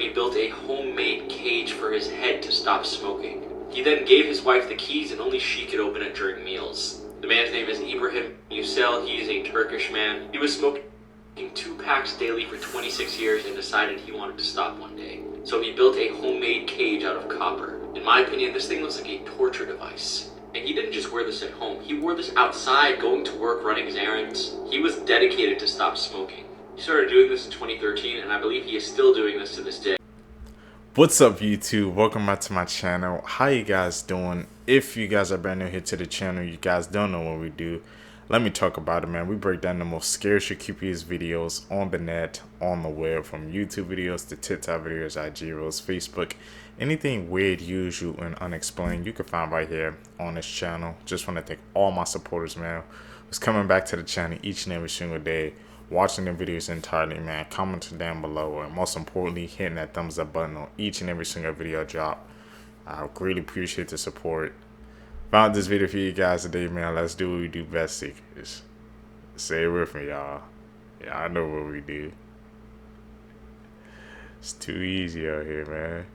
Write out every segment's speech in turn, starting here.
He built a homemade cage for his head to stop smoking. He then gave his wife the keys and only she could open it during meals. The man's name is Ibrahim Yücel. He is a Turkish man. He was smoking 2 packs daily for 26 years and decided he wanted to stop one day. So he built a homemade cage out of copper. In my opinion, this thing looks like a torture device. And he didn't just wear this at home. He wore this outside, going to work, running his errands. He was dedicated to stop smoking. He started doing this in 2013, and I believe he is still doing this to this day. What's up, YouTube? Welcome back to my channel. How you guys doing? If you guys are brand new here to the channel, you guys don't know what we do. Let me talk about it, man. We break down the most scariest, creepiest videos on the net, on the web, from YouTube videos to TikTok videos, IG reels, Facebook. Anything weird, usual, and unexplained, you can find right here on this channel. Just want to thank all my supporters, man, who's coming back to the channel each and every single day, watching the videos entirely, man, commenting down below, and most importantly, hitting that thumbs up button on each and every single video I drop. I really appreciate the support. Found this video for you guys today, man. Let's do what we do best, seekers. Say it with me, y'all. Yeah, I know what we do. It's too easy out here, man.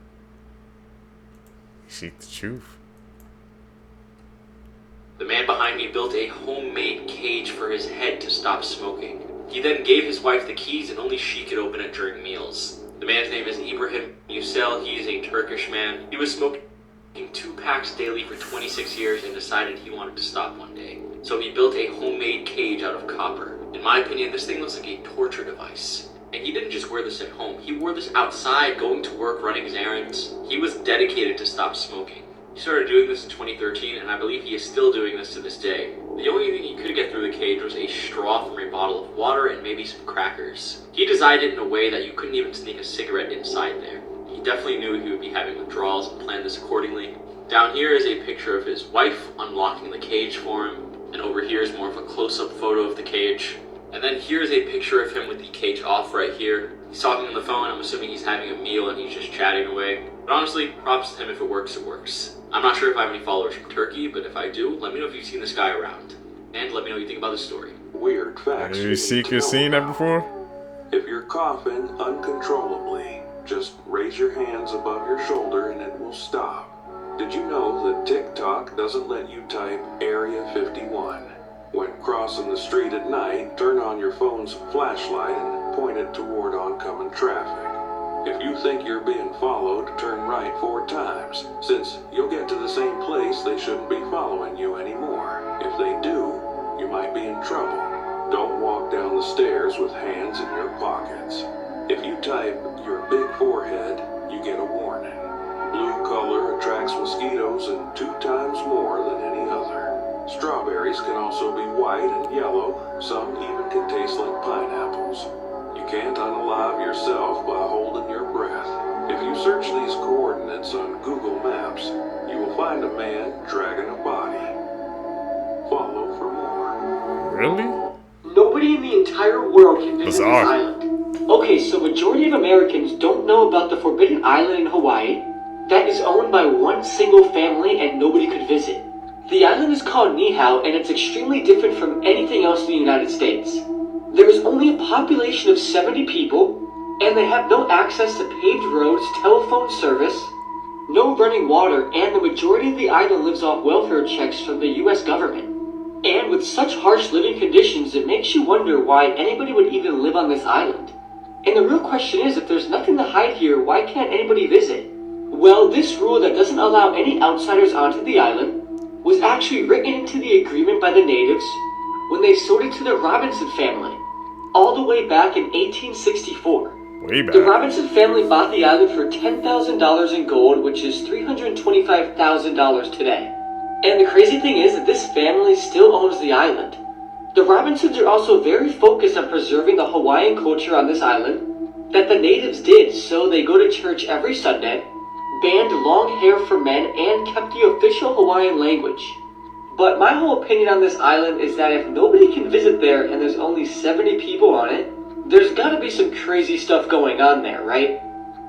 Seek the truth. The man behind me built a homemade cage for his head to stop smoking. He then gave his wife the keys and only she could open it during meals. The man's name is Ibrahim Yücel. He is a Turkish man. He was smoking 2 packs daily for 26 years and decided he wanted to stop one day. So he built a homemade cage out of copper. In my opinion, this thing looks like a torture device. And he didn't just wear this at home. He wore this outside, going to work, running his errands. He was dedicated to stop smoking. He started doing this in 2013, and I believe he is still doing this to this day. The only thing he could get through the cage was a straw from a bottle of water and maybe some crackers. He designed it in a way that you couldn't even sneak a cigarette inside there. He definitely knew he would be having withdrawals and planned this accordingly. Down here is a picture of his wife unlocking the cage for him, and over here is more of a close-up photo of the cage. And then here's a picture of him with the cage off right here. He's talking on the phone. I'm assuming he's having a meal and he's just chatting away. But honestly, props to him. If it works, it works. I'm not sure if I have any followers from Turkey, but if I do, let me know if you've seen this guy around. And let me know what you think about this story. Weird facts. Have you seen that before? If you're coughing uncontrollably, just raise your hands above your shoulder and it will stop. Did you know that TikTok doesn't let you type Area 51? When crossing the street at night, turn on your phone's flashlight and point it toward oncoming traffic. If you think you're being followed, turn right 4 times, since you'll get to the same place they shouldn't be following you anymore. If they do, you might be in trouble. Don't walk down the stairs with hands in your pockets. If you type your big forehead, you get a warning. Blue color attracts mosquitoes and 2 times more than any other. Strawberries can also be white and yellow. Some even can taste like pineapples. You can't unalive yourself by holding your breath. If you search these coordinates on Google Maps, you will find a man dragging a body. Follow for more. Really? Nobody in the entire world can visit this island. Okay, so majority of Americans don't know about the forbidden island in Hawaii that is owned by one single family and nobody could visit. The island is called Niihau, and it's extremely different from anything else in the United States. There is only a population of 70 people, and they have no access to paved roads, telephone service, no running water, and the majority of the island lives off welfare checks from the US government. And with such harsh living conditions, it makes you wonder why anybody would even live on this island. And the real question is, if there's nothing to hide here, why can't anybody visit? Well, this rule that doesn't allow any outsiders onto the island was actually written into the agreement by the natives when they sold it to the Robinson family, all the way back in 1864. Way back. The Robinson family bought the island for $10,000 in gold, which is $325,000 today. And the crazy thing is that this family still owns the island. The Robinsons are also very focused on preserving the Hawaiian culture on this island that the natives did, so they go to church every Sunday, banned long hair for men, and kept the official Hawaiian language. But my whole opinion on this island is that if nobody can visit there and there's only 70 people on it, there's gotta be some crazy stuff going on there, right?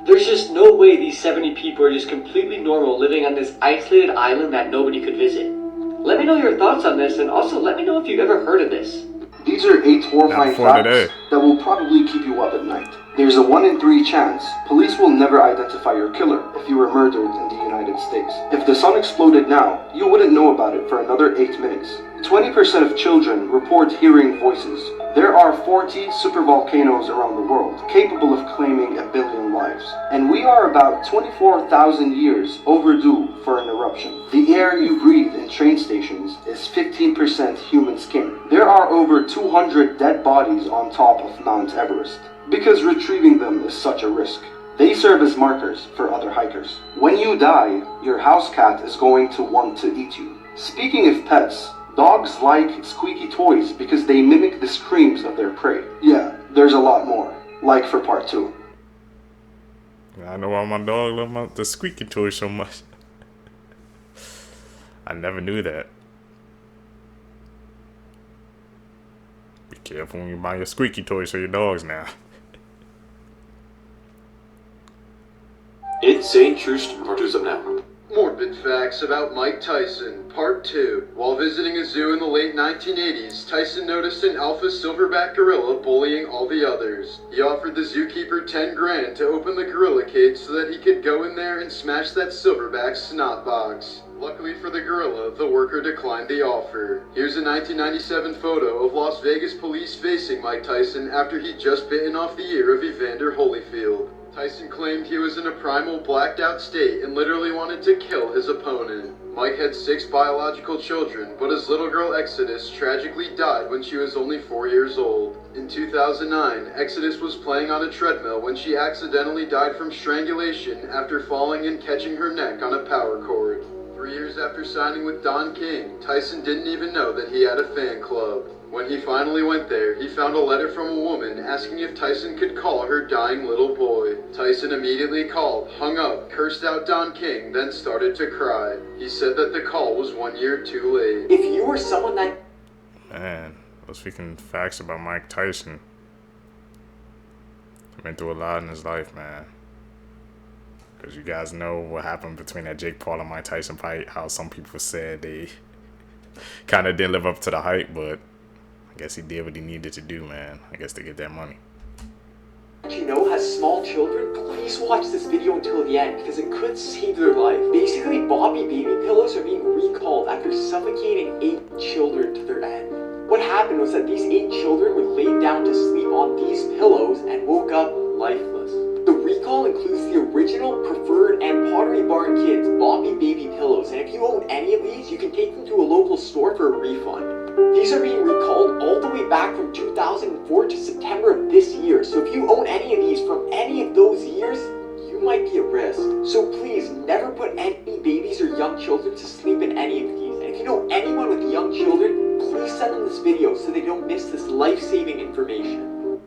There's just no way these 70 people are just completely normal living on this isolated island that nobody could visit. Let me know your thoughts on this, and also let me know if you've ever heard of this. These are 8 horrifying facts that will probably keep you up at night. There's a 1 in 3 chance police will never identify your killer if you were murdered in the United States. If the sun exploded now, you wouldn't know about it for another 8 minutes. 20% of children report hearing voices. There are 40 supervolcanoes around the world capable of claiming 1 billion lives. And we are about 24,000 years overdue for an eruption. The air you breathe in train stations is 15% human skin. There are over 200 dead bodies on top of Mount Everest, because retrieving them is such a risk. They serve as markers for other hikers. When you die, your house cat is going to want to eat you. Speaking of pets, dogs like squeaky toys because they mimic the screams of their prey. Yeah, there's a lot more. Like for part 2. I know why my dog loves the squeaky toy so much. I never knew that. Be careful when you buy your squeaky toys for your dogs now. Insane True Stories now. Morbid facts about Mike Tyson, Part 2. While visiting a zoo in the late 1980s, Tyson noticed an alpha silverback gorilla bullying all the others. He offered the zookeeper 10 grand to open the gorilla cage so that he could go in there and smash that silverback's snot box. Luckily for the gorilla, the worker declined the offer. Here's a 1997 photo of Las Vegas police facing Mike Tyson after he'd just bitten off the ear of Evander Holyfield. Tyson claimed he was in a primal blacked out state and literally wanted to kill his opponent. Mike had 6 biological children, but his little girl Exodus tragically died when she was only 4 years old. In 2009, Exodus was playing on a treadmill when she accidentally died from strangulation after falling and catching her neck on a power cord. 3 years after signing with Don King, Tyson didn't even know that he had a fan club. When he finally went there, he found a letter from a woman asking if Tyson could call her dying little boy. Tyson immediately called, hung up, cursed out Don King, then started to cry. He said that the call was 1 year too late. If you were someone that... Man, those freaking facts about Mike Tyson. He went through a lot in his life, man. Because you guys know what happened between that Jake Paul and Mike Tyson fight. How some people said they kind of didn't live up to the hype, but I guess he did what he needed to do, man. I guess to get that money. you know has small children, please watch this video until the end because it could save their life. Basically, Bobby baby pillows are being recalled after suffocating 8 children to their end. What happened was that these 8 children were laid down to sleep on these pillows and woke up lifeless. The recall includes the original, preferred, and Pottery Barn Kids Bobby baby pillows, and if you own any of these, you can take them to a local store for a refund. These are being recalled all the way back from 2004 to September of this year, so if you own any of these from any of those years, you might be at risk. So please, never put any babies or young children to sleep in any of these, and if you know anyone with young children, please send them this video so they don't miss this life-saving information.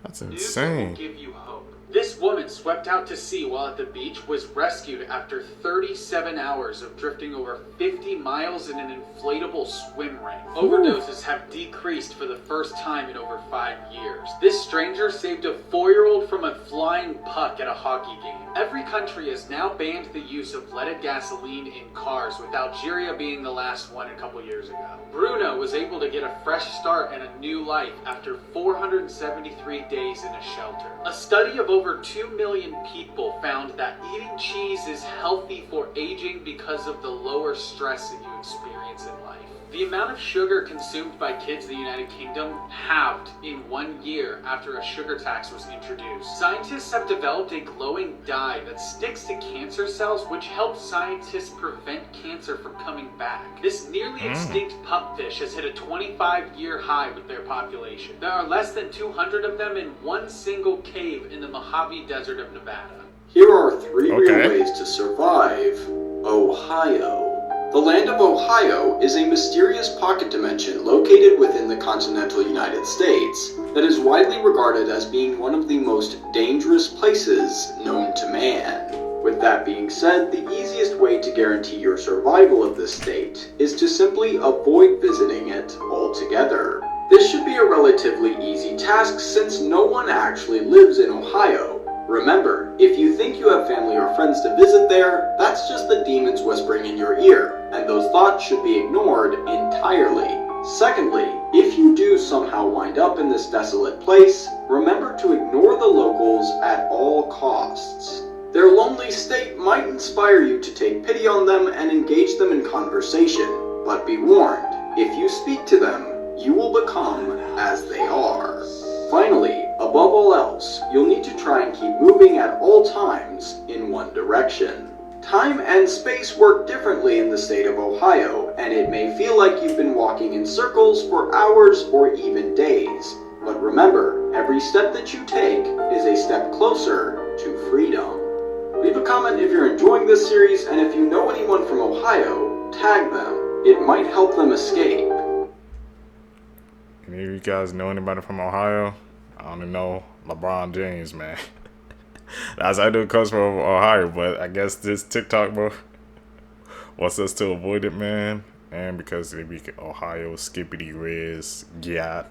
That's insane. News will give you hope. This woman swept out to sea while at the beach was rescued after 37 hours of drifting over 50 miles in an inflatable swim ring. Overdoses have decreased for the first time in over 5 years. This stranger saved a 4-year-old from a flying puck at a hockey game. Every country has now banned the use of leaded gasoline in cars, with Algeria being the last one a couple years ago. Bruno was able to get a fresh start and a new life after 473 days in a shelter. A study of over 2 million people found that eating cheese is healthy for aging because of the lower stress that you experience in life. The amount of sugar consumed by kids in the United Kingdom halved in 1 year after a sugar tax was introduced. Scientists have developed a glowing dye that sticks to cancer cells, which helps scientists prevent cancer from coming back. This nearly extinct pupfish has hit a 25-year high with their population. There are less than 200 of them in one single cave in the Mojave Desert of Nevada. Here are 3 real ways to survive Ohio. The land of Ohio is a mysterious pocket dimension located within the continental United States that is widely regarded as being one of the most dangerous places known to man. With that being said, the easiest way to guarantee your survival of this state is to simply avoid visiting it altogether. This should be a relatively easy task since no one actually lives in Ohio. Remember, if you think you have family or friends to visit there, that's just the demons whispering in your ear, and those thoughts should be ignored entirely. Secondly, if you do somehow wind up in this desolate place, remember to ignore the locals at all costs. Their lonely state might inspire you to take pity on them and engage them in conversation, but be warned, if you speak to them, you will become as they are. Finally, above all else, you'll need to try and keep moving at all times in one direction. Time and space work differently in the state of Ohio, and it may feel like you've been walking in circles for hours or even days. But remember, every step that you take is a step closer to freedom. Leave a comment if you're enjoying this series, and if you know anyone from Ohio, tag them. It might help them escape. Any of you guys know anybody from Ohio? I don't know. LeBron James, man. That's I know it comes from Ohio, but I guess this TikTok, bro, wants us to avoid it, man. And because they be Ohio, skippity riz, yacht,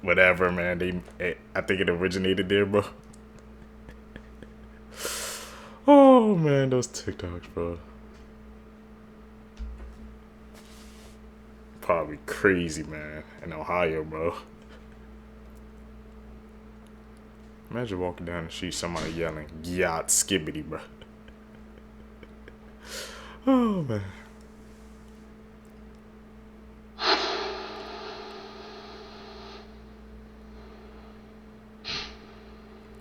whatever, man. I think it originated there, bro. Oh, man, those TikToks, bro. Probably crazy, man, in Ohio, bro. Imagine walking down the street, somebody yelling, yacht, skibbity, bro. Oh, man.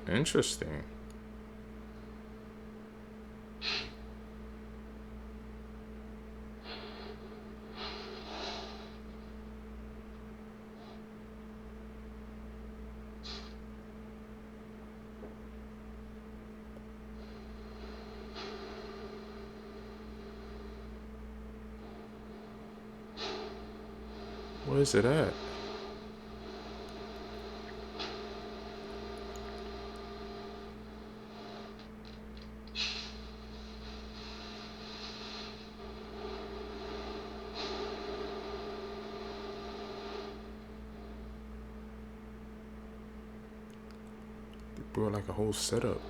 Interesting. Where is it at? They brought like a whole setup.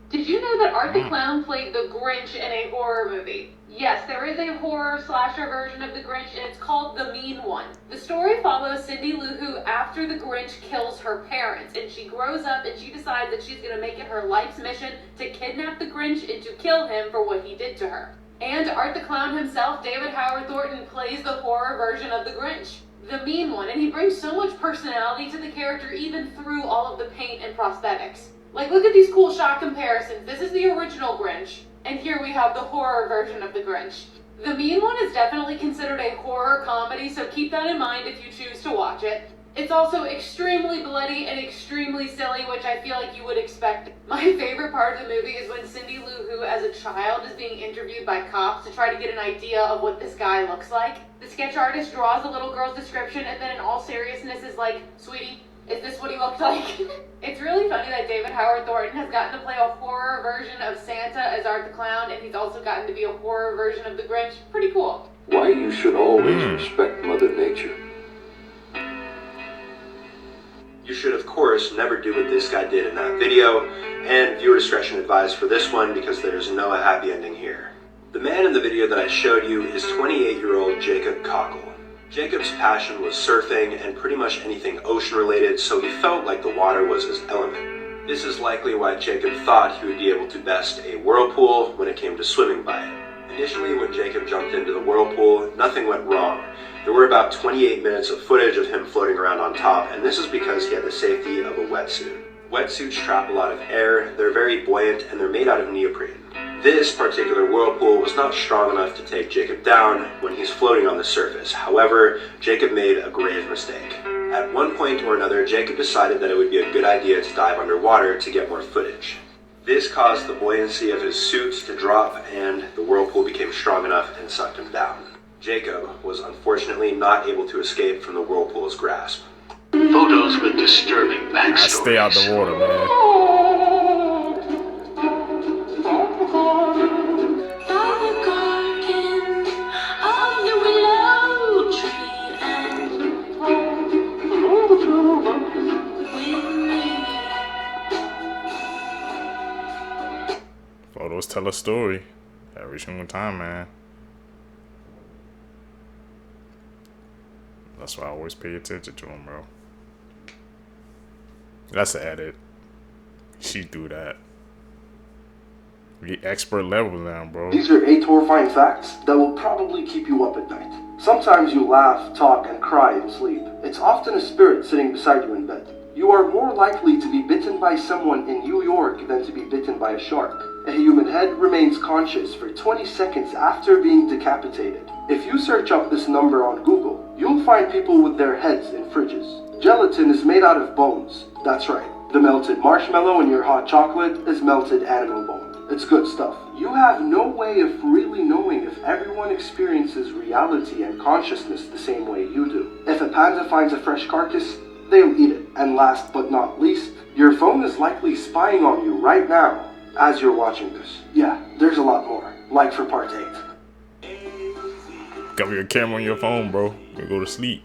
Did you know that Art the Clown played the Grinch in a horror movie? Yes, there is a horror slasher version of the Grinch, and it's called The Mean One. The story follows Cindy Lou Who after the Grinch kills her parents, and she grows up and she decides that she's going to make it her life's mission to kidnap the Grinch and to kill him for what he did to her. And Art the Clown himself, David Howard Thornton, plays the horror version of the Grinch, the mean one, and he brings so much personality to the character even through all of the paint and prosthetics. Like, look at these cool shot comparisons. This is the original Grinch, and here we have the horror version of the Grinch. The Mean One is definitely considered a horror comedy, so keep that in mind if you choose to watch it. It's also extremely bloody and extremely silly, which I feel like you would expect. My favorite part of the movie is when Cindy Lou Who, as a child, is being interviewed by cops to try to get an idea of what this guy looks like. The sketch artist draws a little girl's description and then in all seriousness is like, "Sweetie, is this what he looked like?" It's really funny that David Howard Thornton has gotten to play a horror version of Santa as Art the Clown, and he's also gotten to be a horror version of the Grinch. Pretty cool. Why you should always respect Mother Nature. You should, of course, never do what this guy did in that video, and viewer discretion advised for this one because there's no happy ending here. The man in the video that I showed you is 28-year-old Jacob Cockle. Jacob's passion was surfing and pretty much anything ocean-related, so he felt like the water was his element. This is likely why Jacob thought he would be able to best a whirlpool when it came to swimming by it. Initially, when Jacob jumped into the whirlpool, nothing went wrong. There were about 28 minutes of footage of him floating around on top, and this is because he had the safety of a wetsuit. Wetsuits trap a lot of air, they're very buoyant, and they're made out of neoprene. This particular whirlpool was not strong enough to take Jacob down when he's floating on the surface. However, Jacob made a grave mistake. At one point or another, Jacob decided that it would be a good idea to dive underwater to get more footage. This caused the buoyancy of his suit to drop, and the whirlpool became strong enough and sucked him down. Jacob was unfortunately not able to escape from the whirlpool's grasp. Photos with disturbing backstories. Stay out the water, man. tell a story every single time, man. That's why I always pay attention to him, bro. That's the edit. She do that. We expert level now, bro. These are 8 horrifying facts that will probably keep you up at night. Sometimes you laugh, talk, and cry in sleep. It's often a spirit sitting beside you in bed. You are more likely to be bitten by someone in New York than to be bitten by a shark. A human head remains conscious for 20 seconds after being decapitated. If you search up this number on Google, you'll find people with their heads in fridges. Gelatin is made out of bones. That's right. The melted marshmallow in your hot chocolate is melted animal bone. It's good stuff. You have no way of really knowing if everyone experiences reality and consciousness the same way you do. If a panda finds a fresh carcass, they'll eat it. And last but not least, your phone is likely spying on you right now as you're watching this. Yeah, there's a lot more. Like for part 8. Cover your camera on your phone, bro. You go to sleep.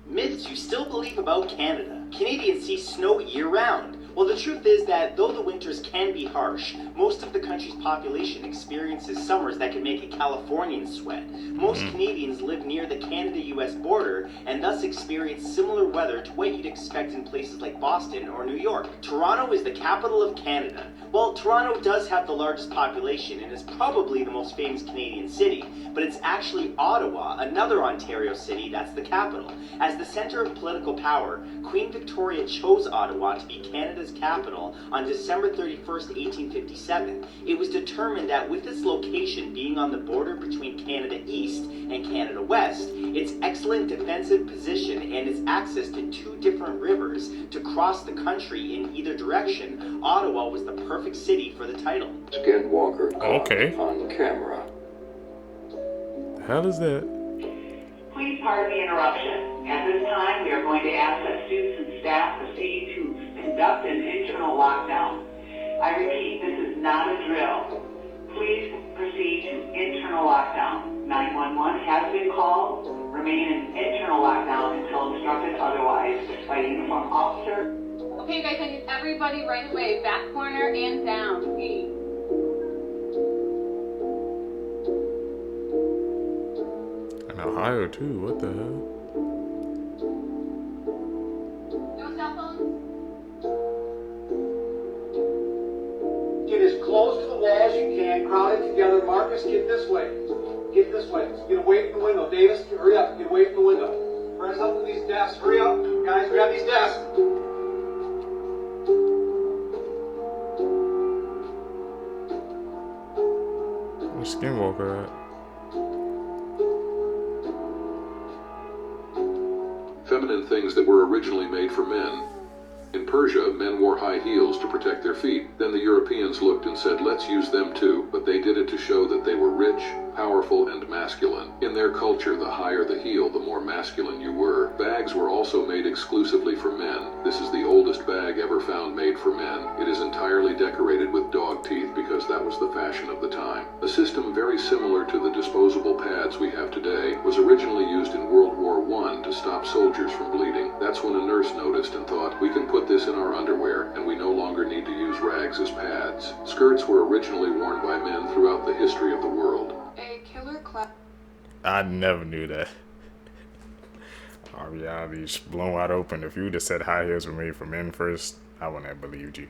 Myths you still believe about Canada. Canadians see snow year-round. Well, the truth is that though the winters can be harsh, most of the country's population experiences summers that can make a Californian sweat. Most Canadians live near the Canada-US border and thus experience similar weather to what you'd expect in places like Boston or New York. Toronto is the capital of Canada. Well, Toronto does have the largest population and is probably the most famous Canadian city, but it's actually Ottawa, another Ontario city, that's the capital. As the center of political power, Queen Victoria chose Ottawa to be Canada's capital on December 31st, 1857. It was determined that with its location being on the border between Canada East and Canada West, its excellent defensive position and its access to 2 different rivers to cross the country in either direction, Ottawa was the perfect city for the title. Skinwalker okay. On camera. The hell is that? Please pardon the interruption. At this time, we are going to ask that students and staff proceed to conduct an internal lockdown. I repeat, this is not a drill. Please proceed to internal lockdown. 911 has been called. Remain in internal lockdown until instructed otherwise by a uniformed officer. Okay, guys, I need everybody right away. Back corner and down. Hey. In Ohio too, what the hell? No cell phones? Get as close to the wall as you can, crowd it together. Marcus, get this way. Get this way. Get away from the window. Davis, hurry up. Get away from the window. Press up to these desks. Hurry up. Guys, grab these desks. Where's Skinwalker at? Feminine things that were originally made for men. In Persia, men wore high heels to protect their feet. Then the Europeans looked and said, let's use them too, but they did it to show that they were rich, powerful, and masculine. In their culture, the higher the heel, the more masculine you were. Bags were also made exclusively for men. This is the oldest bag ever found made for men. It is entirely decorated with dog teeth because that was the fashion of the time. A system very similar to the disposable pads we have today was originally used in World War I to stop soldiers from bleeding. That's when a nurse noticed and thought, we can put this in our underwear and we no longer need to use rags as pads. Skirts were originally worn by men throughout the history of the world. A killer clown. I never knew that. Our reality's blown wide open. If you would have said high heels were made for men first, I wouldn't have believed you.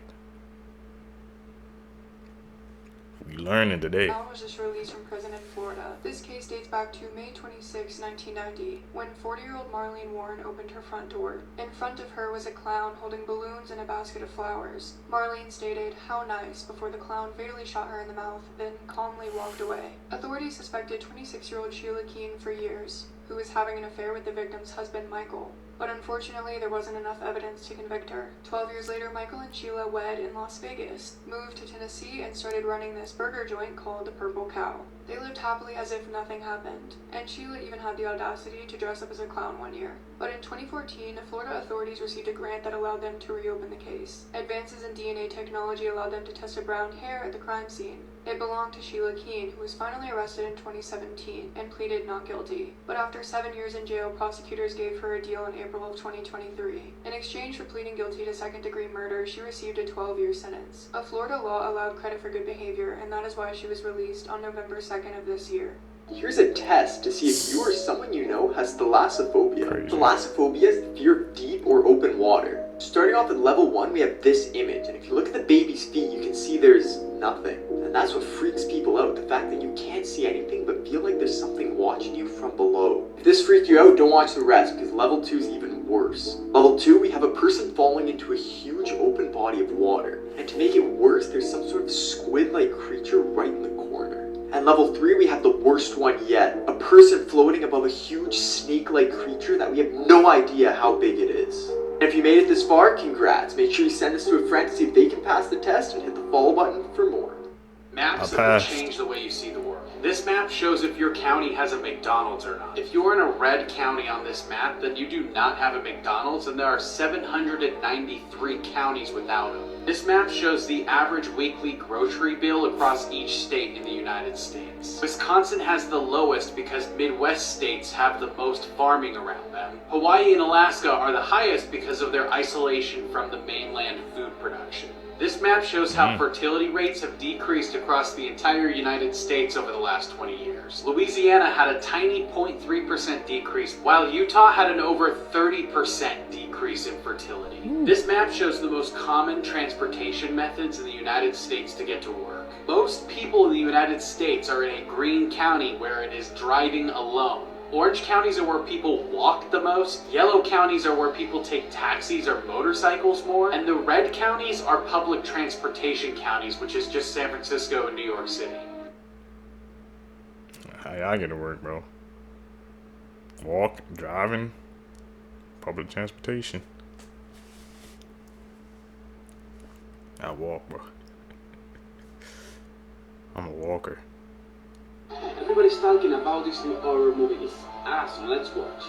We learning today. Clown was just released from prison in Florida. This case dates back to May 26, 1990, when 40-year-old Marlene Warren opened her front door. In front of her was a clown holding balloons and a basket of flowers. Marlene stated, "How nice," before the clown fatally shot her in the mouth, then calmly walked away. Authorities suspected 26-year-old Sheila Keene for years, who was having an affair with the victim's husband, Michael. But unfortunately, there wasn't enough evidence to convict her. 12 years later, Michael and Sheila wed in Las Vegas, moved to Tennessee, and started running this burger joint called the Purple Cow. They lived happily as if nothing happened, and Sheila even had the audacity to dress up as a clown one year. But in 2014, Florida authorities received a grant that allowed them to reopen the case. Advances in DNA technology allowed them to test a brown hair at the crime scene. It belonged to Sheila Keene, who was finally arrested in 2017 and pleaded not guilty. But after 7 years in jail, prosecutors gave her a deal in April of 2023. In exchange for pleading guilty to second-degree murder, she received a 12-year sentence. A Florida law allowed credit for good behavior, and that is why she was released on November 2nd of this year. Here's a test to see if you or someone you know has thalassophobia. Crazy. Thalassophobia is the fear of deep or open water. Starting off at level 1, we have this image, and if you look at the baby's feet, you can see there's nothing. And that's what freaks people out, the fact that you can't see anything but feel like there's something watching you from below. If this freaked you out, don't watch the rest, because level 2 is even worse. Level 2, we have a person falling into a huge open body of water. And to make it worse, there's some sort of squid-like creature right in the corner. At level 3, we have the worst one yet. A person floating above a huge snake-like creature that we have no idea how big it is. And if you made it this far, congrats. Make sure you send this to a friend to see if they can pass the test and hit the follow button for more. Maps that will change the way you see the world. This map shows if your county has a McDonald's or not. If you're in a red county on this map, then you do not have a McDonald's, and there are 793 counties without them. This map shows the average weekly grocery bill across each state in the United States. Wisconsin has the lowest because Midwest states have the most farming around them. Hawaii and Alaska are the highest because of their isolation from the mainland food production. This map shows how fertility rates have decreased across the entire United States over the last 20 years. Louisiana had a tiny 0.3% decrease, while Utah had an over 30% decrease in fertility. This map shows the most common transportation methods in the United States to get to work. Most people in the United States are in a green county where it is driving alone. Orange counties are where people walk the most, yellow counties are where people take taxis or motorcycles more, and the red counties are public transportation counties, which is just San Francisco and New York City. How y'all get to work, bro? Walk, driving, public transportation. I walk, bro. I'm a walker. Everybody's talking about this new horror movie. It's awesome. Let's watch.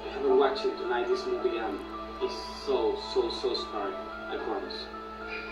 I haven't watched it tonight. This movie is so scary. I promise.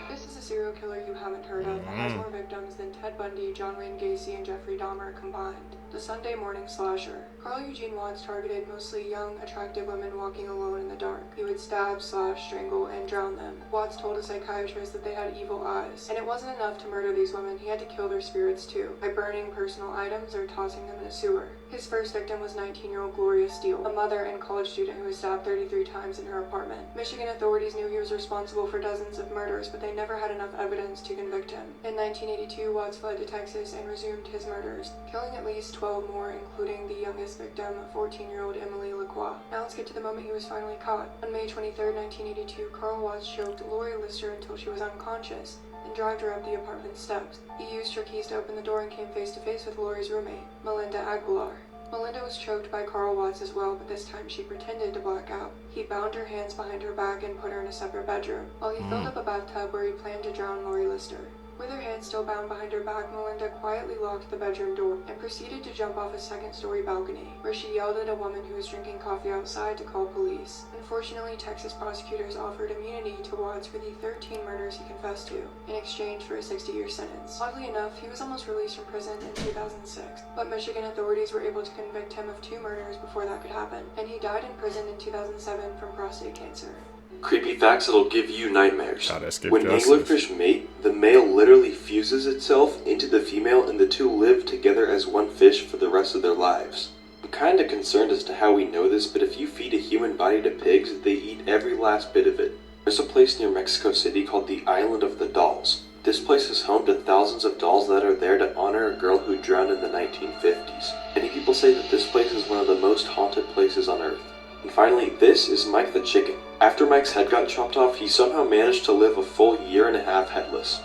This is a serial killer you haven't heard of and has more victims than Ted Bundy, John Wayne Gacy, and Jeffrey Dahmer combined. The Sunday morning slasher. Carl Eugene Watts targeted mostly young, attractive women walking alone in the dark. He would stab, slash, strangle, and drown them. Watts told a psychiatrist that they had evil eyes, and it wasn't enough to murder these women, he had to kill their spirits too, by burning personal items or tossing them in a sewer. His first victim was 19-year-old Gloria Steele, a mother and college student who was stabbed 33 times in her apartment. Michigan authorities knew he was responsible for dozens of murders, but they never had enough evidence to convict him. In 1982, Watts fled to Texas and resumed his murders, killing at least 12 more, including the youngest victim, 14-year-old Emily Lacroix. Now let's get to the moment he was finally caught. On May 23, 1982, Carl Watts choked Lori Lister until she was unconscious and dragged her up the apartment steps. He used her keys to open the door and came face to face with Lori's roommate, Melinda Aguilar. Melinda was choked by Carl Watts as well, but this time she pretended to black out. He bound her hands behind her back and put her in a separate bedroom, while he filled up a bathtub where he planned to drown Lori Lister. With her hands still bound behind her back, Melinda quietly locked the bedroom door and proceeded to jump off a second-story balcony, where she yelled at a woman who was drinking coffee outside to call police. Unfortunately, Texas prosecutors offered immunity to Watts for the 13 murders he confessed to, in exchange for a 60-year sentence. Oddly enough, he was almost released from prison in 2006, but Michigan authorities were able to convict him of 2 murders before that could happen, and he died in prison in 2007 from prostate cancer. Creepy facts that'll give you nightmares. When justice. anglerfish mate, the male literally fuses itself into the female and the two live together as one fish for the rest of their lives. I'm kinda concerned as to how we know this, but if you feed a human body to pigs, they eat every last bit of it. There's a place near Mexico City called the Island of the Dolls. This place is home to thousands of dolls that are there to honor a girl who drowned in the 1950s. Many people say that this place is one of the most haunted places on Earth. And finally, this is Mike the chicken. After Mike's head got chopped off, he somehow managed to live a full 1.5 years headless.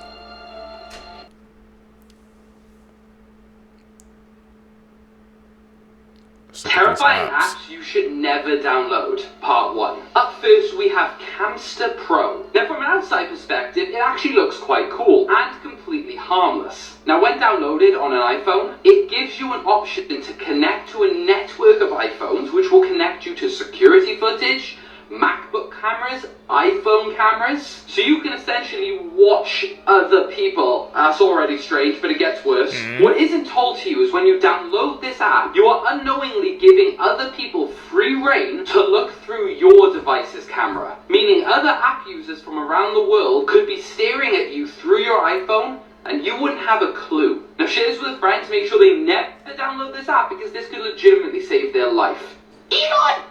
Terrifying apps you should never download. Part 1. Up first we have Camster Pro. Now from an outside perspective, it actually looks quite cool and completely harmless. Now when downloaded on an iPhone, it gives you an option to connect to a network of iPhones which will connect you to security footage, MacBook cameras, iPhone cameras, so you can essentially watch other people. That's already strange, but it gets worse. What isn't told to you is when you download this app, you are unknowingly giving other people free reign to look through your device's camera, meaning other app users from around the world could be staring at you through your iPhone and you wouldn't have a clue. Now share this with a friend to make sure they never download this app because this could legitimately save their life. Elon!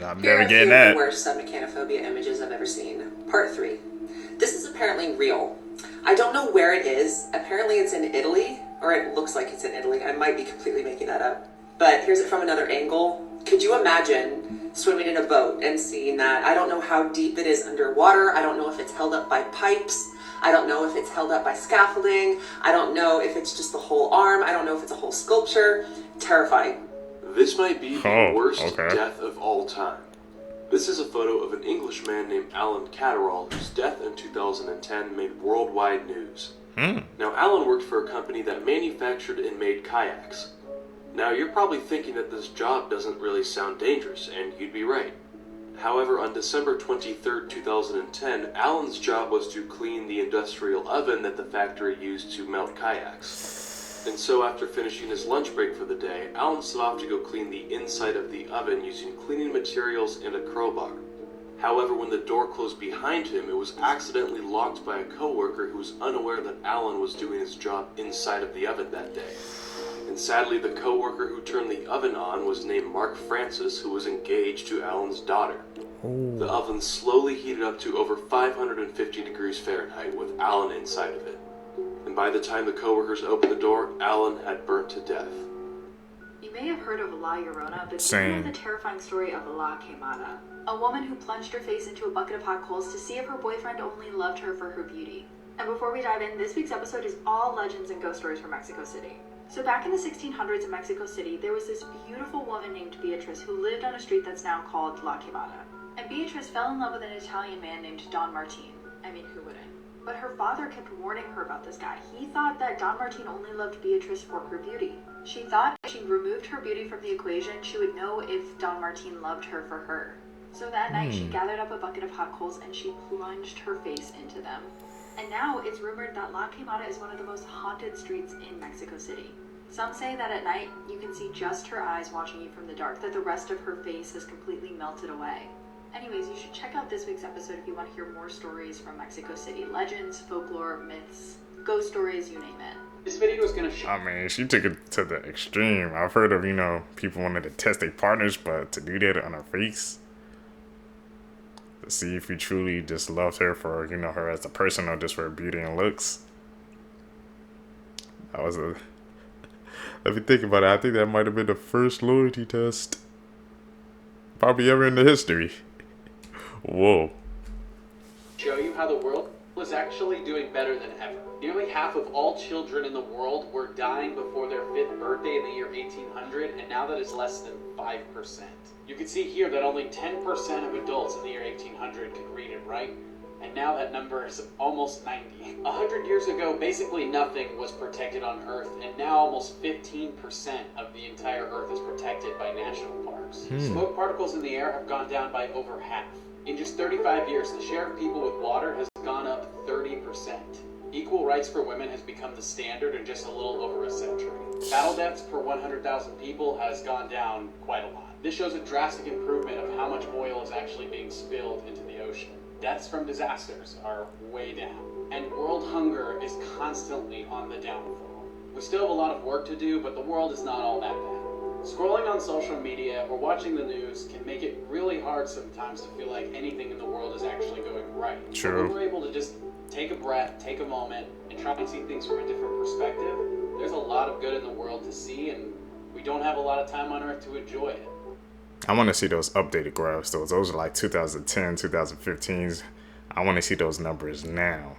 I'm Here never are a few getting of that. the worst submechanophobia images I've ever seen. Part 3. This is apparently real. I don't know where it is. Apparently it's in Italy, or it looks like it's in Italy. I might be completely making that up. But here's it from another angle. Could you imagine swimming in a boat and seeing that? I don't know how deep it is underwater. I don't know if it's held up by pipes. I don't know if it's held up by scaffolding. I don't know if it's just the whole arm. I don't know if it's a whole sculpture. Terrifying. This might be the worst death of all time. This is a photo of an Englishman named Alan Catterall, whose death in 2010 made worldwide news. Now, Alan worked for a company that manufactured and made kayaks. Now, you're probably thinking that this job doesn't really sound dangerous, and you'd be right. However, on December 23rd, 2010, Alan's job was to clean the industrial oven that the factory used to melt kayaks. And so after finishing his lunch break for the day, Alan set off to go clean the inside of the oven using cleaning materials and a crowbar. However, when the door closed behind him, it was accidentally locked by a coworker who was unaware that Alan was doing his job inside of the oven that day. And sadly, the coworker who turned the oven on was named Mark Francis, who was engaged to Alan's daughter. The oven slowly heated up to over 550 degrees Fahrenheit with Alan inside of it. And by the time the coworkers opened the door, Alan had burnt to death. You may have heard of La Llorona, but do you know the terrifying story of La Quemada? A woman who plunged her face into a bucket of hot coals to see if her boyfriend only loved her for her beauty. And before we dive in, this week's episode is all legends and ghost stories from Mexico City. So back in the 1600s in Mexico City, there was this beautiful woman named Beatrice who lived on a street that's now called La Quemada. And Beatrice fell in love with an Italian man named Don Martin. I mean, who wouldn't? But her father kept warning her about this guy. He thought that Don Martin only loved Beatrice for her beauty. She thought if she removed her beauty from the equation, she would know if Don Martin loved her for her. So that night, she gathered up a bucket of hot coals and she plunged her face into them. And now it's rumored that La Quemada is one of the most haunted streets in Mexico City. Some say that at night, you can see just her eyes watching you from the dark, that the rest of her face has completely melted away. Anyways, you should check out this week's episode if you want to hear more stories from Mexico City. Legends, folklore, myths, ghost stories, you name it. This video is going to show... I mean, she took it to the extreme. I've heard of, people wanted to test their partners, but to do that on her face, to see if you truly just loved her for, her as a person or just for her beauty and looks. That was a... Let me think about it. I think that might have been the first loyalty test probably ever in the history. Whoa. Show you how the world was actually doing better than ever. Nearly half of all children in the world were dying before their 5th birthday in the year 1800, and now that is less than 5%. You can see here that only 10% of adults in the year 1800 could read and write, and now that number is almost 90. 100 years ago, basically nothing was protected on Earth, and now almost 15% of the entire Earth is protected by national parks. Smoke particles in the air have gone down by over half. In just 35 years, the share of people with water has gone up 30%. Equal rights for women has become the standard in just a little over a century. Battle deaths per 100,000 people has gone down quite a lot. This shows a drastic improvement of how much oil is actually being spilled into the ocean. Deaths from disasters are way down. And world hunger is constantly on the downfall. We still have a lot of work to do, but the world is not all that bad. Scrolling on social media or watching the news can make it really hard sometimes to feel like anything in the world is actually going right. True. But when we're able to just take a breath, take a moment, and try and see things from a different perspective, there's a lot of good in the world to see, and we don't have a lot of time on Earth to enjoy it. I want to see those updated graphs. Those are like 2010, 2015s. I want to see those numbers now.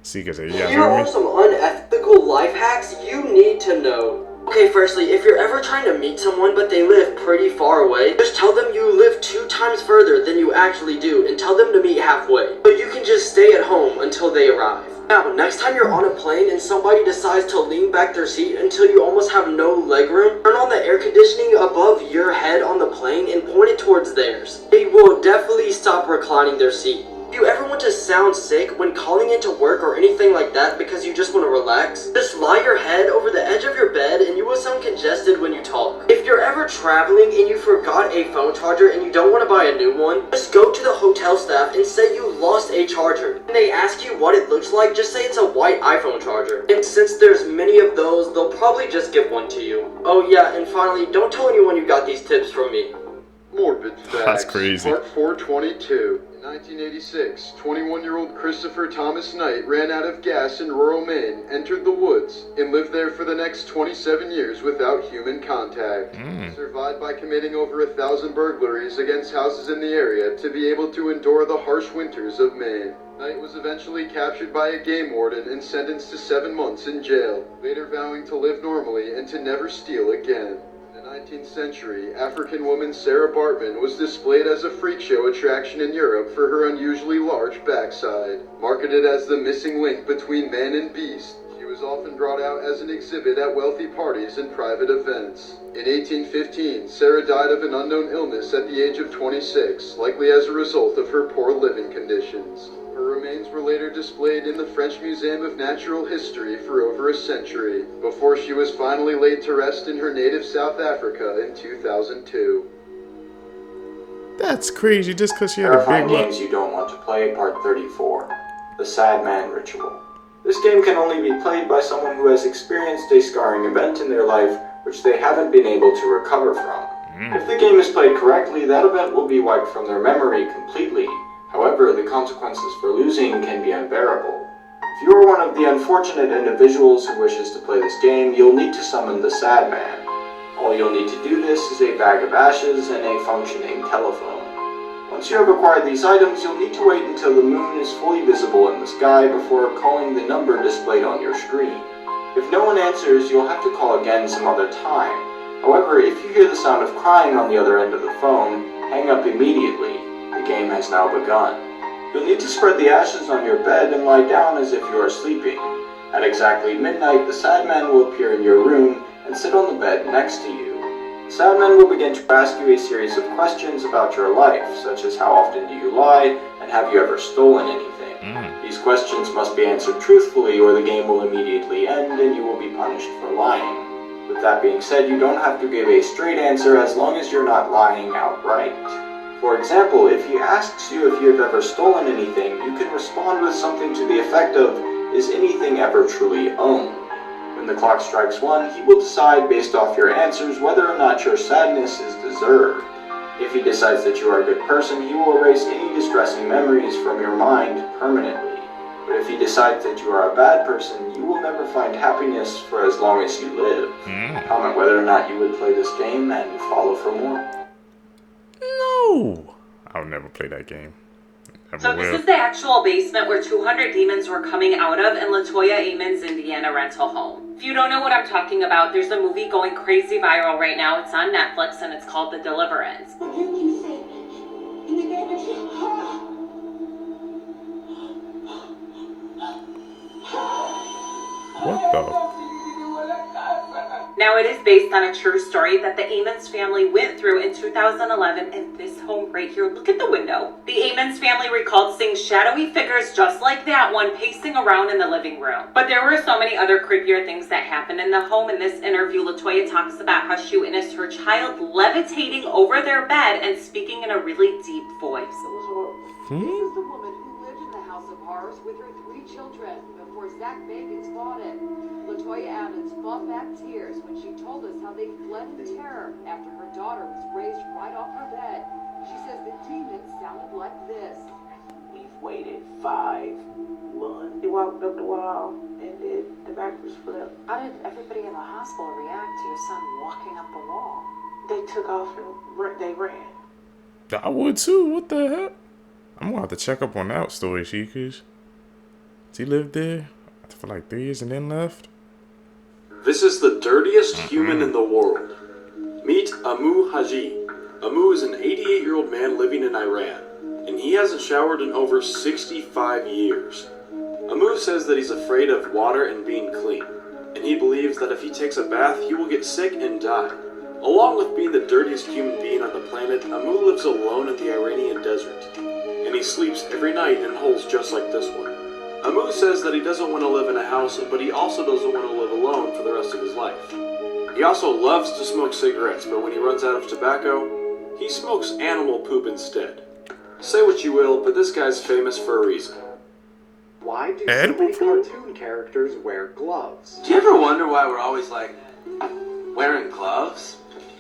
See, because you guys Here are some unethical life hacks you need to know. Okay, firstly, if you're ever trying to meet someone but they live pretty far away, just tell them you live 2 times further than you actually do and tell them to meet halfway. So you can just stay at home until they arrive. Now, next time you're on a plane and somebody decides to lean back their seat until you almost have no legroom, turn on the air conditioning above your head on the plane and point it towards theirs. They will definitely stop reclining their seat. If you ever want to sound sick when calling into work or anything like that because you just want to relax, just lie your head over the edge of your bed and you will sound congested when you talk. If you're ever traveling and you forgot a phone charger and you don't want to buy a new one, just go to the hotel staff and say you lost a charger. When they ask you what it looks like, just say it's a white iPhone charger. And since there's many of those, they'll probably just give one to you. Oh yeah, and finally, don't tell anyone you got these tips from me. Morbid facts. That's crazy. Part 422. In 1986, 21-year-old Christopher Thomas Knight ran out of gas in rural Maine, entered the woods, and lived there for the next 27 years without human contact. He survived by committing over 1,000 burglaries against houses in the area to be able to endure the harsh winters of Maine. Knight was eventually captured by a game warden and sentenced to 7 months in jail, later vowing to live normally and to never steal again. In the 19th century, African woman Sarah Bartman was displayed as a freak show attraction in Europe for her unusually large backside. Marketed as the missing link between man and beast, she was often brought out as an exhibit at wealthy parties and private events. In 1815, Sarah died of an unknown illness at the age of 26, likely as a result of her poor living conditions. Her remains were later displayed in the French Museum of Natural History for over a century, before she was finally laid to rest in her native South Africa in 2002. That's crazy, just because she had a Terrifying big games you don't want to play, part 34. The Sad Man Ritual. This game can only be played by someone who has experienced a scarring event in their life which they haven't been able to recover from. If the game is played correctly, that event will be wiped from their memory completely. However, the consequences for losing can be unbearable. If you are one of the unfortunate individuals who wishes to play this game, you'll need to summon the Sad Man. All you'll need to do this is a bag of ashes and a functioning telephone. Once you have acquired these items, you'll need to wait until the moon is fully visible in the sky before calling the number displayed on your screen. If no one answers, you'll have to call again some other time. However, if you hear the sound of crying on the other end of the phone, hang up immediately. The game has now begun. You'll need to spread the ashes on your bed and lie down as if you are sleeping. At exactly midnight, the Sad Man will appear in your room and sit on the bed next to you. The Sad Man will begin to ask you a series of questions about your life, such as how often do you lie, and have you ever stolen anything. These questions must be answered truthfully or the game will immediately end and you will be punished for lying. With that being said, you don't have to give a straight answer as long as you're not lying outright. For example, if he asks you if you have ever stolen anything, you can respond with something to the effect of, "Is anything ever truly owned?" When the clock strikes 1, he will decide based off your answers whether or not your sadness is deserved. If he decides that you are a good person, he will erase any distressing memories from your mind permanently. But if he decides that you are a bad person, you will never find happiness for as long as you live. Comment whether or not you would play this game and follow for more. No! I'll never play that game. So this is the actual basement where 200 demons were coming out of in LaToya Amon's Indiana rental home. If you don't know what I'm talking about, there's a movie going crazy viral right now. It's on Netflix and it's called The Deliverance. What the? Now, it is based on a true story that the Amons family went through in 2011 in this home right here. Look at the window. The Amons family recalled seeing shadowy figures just like that one pacing around in the living room. But there were so many other creepier things that happened in the home. In this interview, LaToya talks about how she witnessed her child levitating over their bed and speaking in a really deep voice. This is the woman who lived in the House of Horrors with her 3 children before Zach Bagans bought it. LaToya Ammons fought back tears when she told us how they fled in terror after her daughter was raised right off her bed. She says the demons sounded like this. We've waited 5 months. He walked up the wall and then the back was flipped. How did everybody in the hospital react to your son walking up the wall? They took off and they ran. I would too. What the heck? I'm gonna have to check up on that story, Sheikers. He lived there for like 3 years and then left. This is the dirtiest human in the world. Meet Amu Haji. Amu is an 88-year-old man living in Iran, and he hasn't showered in over 65 years. Amu says that he's afraid of water and being clean, and he believes that if he takes a bath, he will get sick and die. Along with being the dirtiest human being on the planet, Amu lives alone in the Iranian desert, and he sleeps every night in holes just like this one. Amu says that he doesn't want to live in a house, but he also doesn't want to live alone for the rest of his life. He also loves to smoke cigarettes, but when he runs out of tobacco, he smokes animal poop instead. Say what you will, but this guy's famous for a reason. Why do so many cartoon characters wear gloves? Do you ever wonder why we're always like, wearing gloves?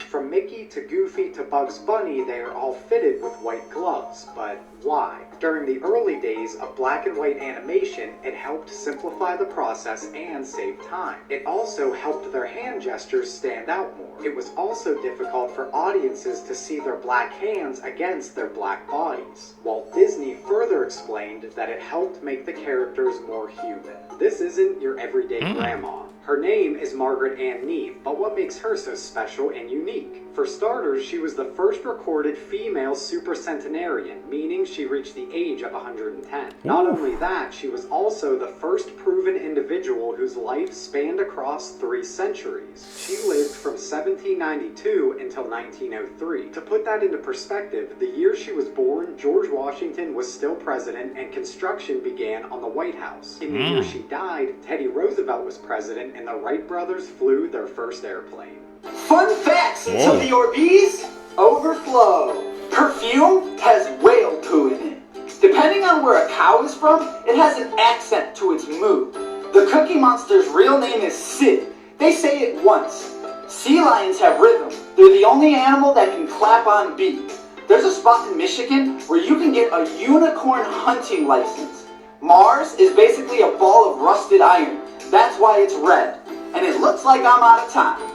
From Mickey to Goofy to Bugs Bunny, they are all fitted with white gloves, but why? During the early days of black and white animation, it helped simplify the process and save time. It also helped their hand gestures stand out more. It was also difficult for audiences to see their black hands against their black bodies. Walt Disney further explained that it helped make the characters more human. This isn't your everyday grandma. Her name is Margaret Ann Neave, but what makes her so special and unique? For starters, she was the first recorded female super centenarian, meaning she reached the age of 110. Not only that, she was also the first proven individual whose life spanned across 3 centuries. She lived from 1792 until 1903. To put that into perspective, the year she was born, George Washington was still president and construction began on the White House. In the year she died, Teddy Roosevelt was president and the Wright brothers flew their first airplane. Fun facts until the Orbeez overflow. Perfume has whale poo in it. Depending on where a cow is from, it has an accent to its moo. The Cookie Monster's real name is Sid. They say it once. Sea lions have rhythm. They're the only animal that can clap on beat. There's a spot in Michigan where you can get a unicorn hunting license. Mars is basically a ball of rusted iron. That's why it's red. And it looks like I'm out of time.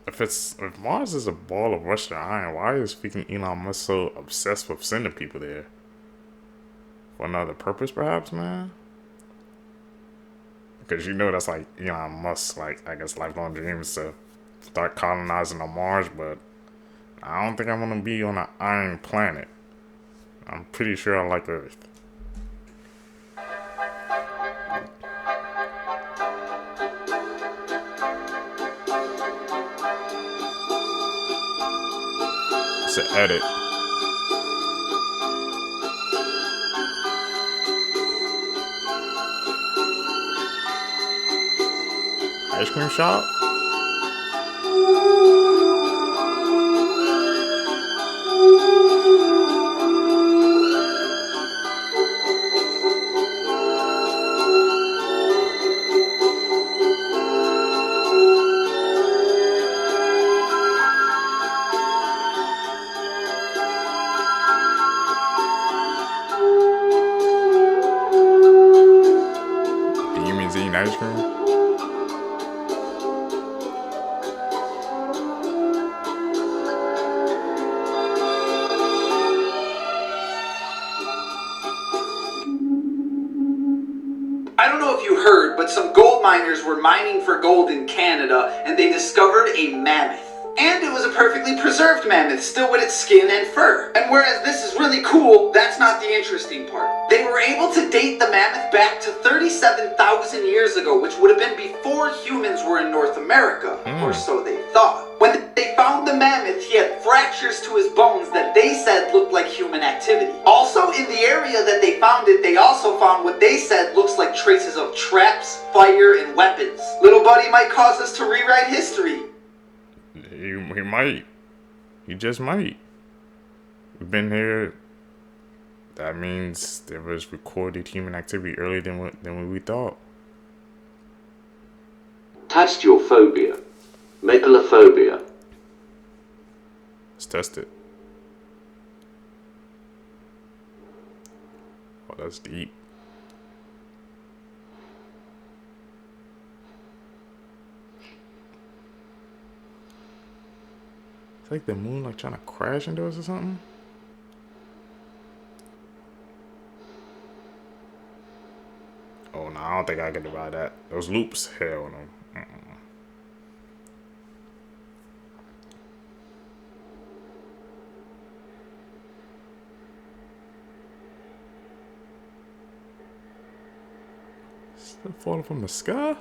If Mars is a ball of rusted iron, why is freaking Elon Musk so obsessed with sending people there? For another purpose, perhaps, man? Because you know that's like Elon Musk's, like, I guess, lifelong dream is to start colonizing on Mars, but I don't think I want to be on an iron planet. I'm pretty sure I like Earth. To edit. Ice cream shop? Ice cream? I don't know if you heard, but some gold miners were mining for gold in Canada and they discovered a mammoth. And it was a perfectly preserved mammoth, still with its skin and fur. And whereas this is really cool, that's not the interesting part. They were able to date the mammoth back to 37,000 years ago, which would have been before humans were in North America, or so they thought. When they found the mammoth, he had fractures to his bones that they said looked like human activity. Also, in the area that they found it, they also found what they said looks like traces of traps, fire, and weapons. Little buddy might cause us to rewrite history. He might. He just might. We've been here. That means there was recorded human activity earlier than what we thought. Test your phobia. Megalophobia. Let's test it. Oh, that's deep. It's like the moon like trying to crash into us or something. Oh no, I don't don't think I could buy that. Those loops, hell no. Still falling from the sky?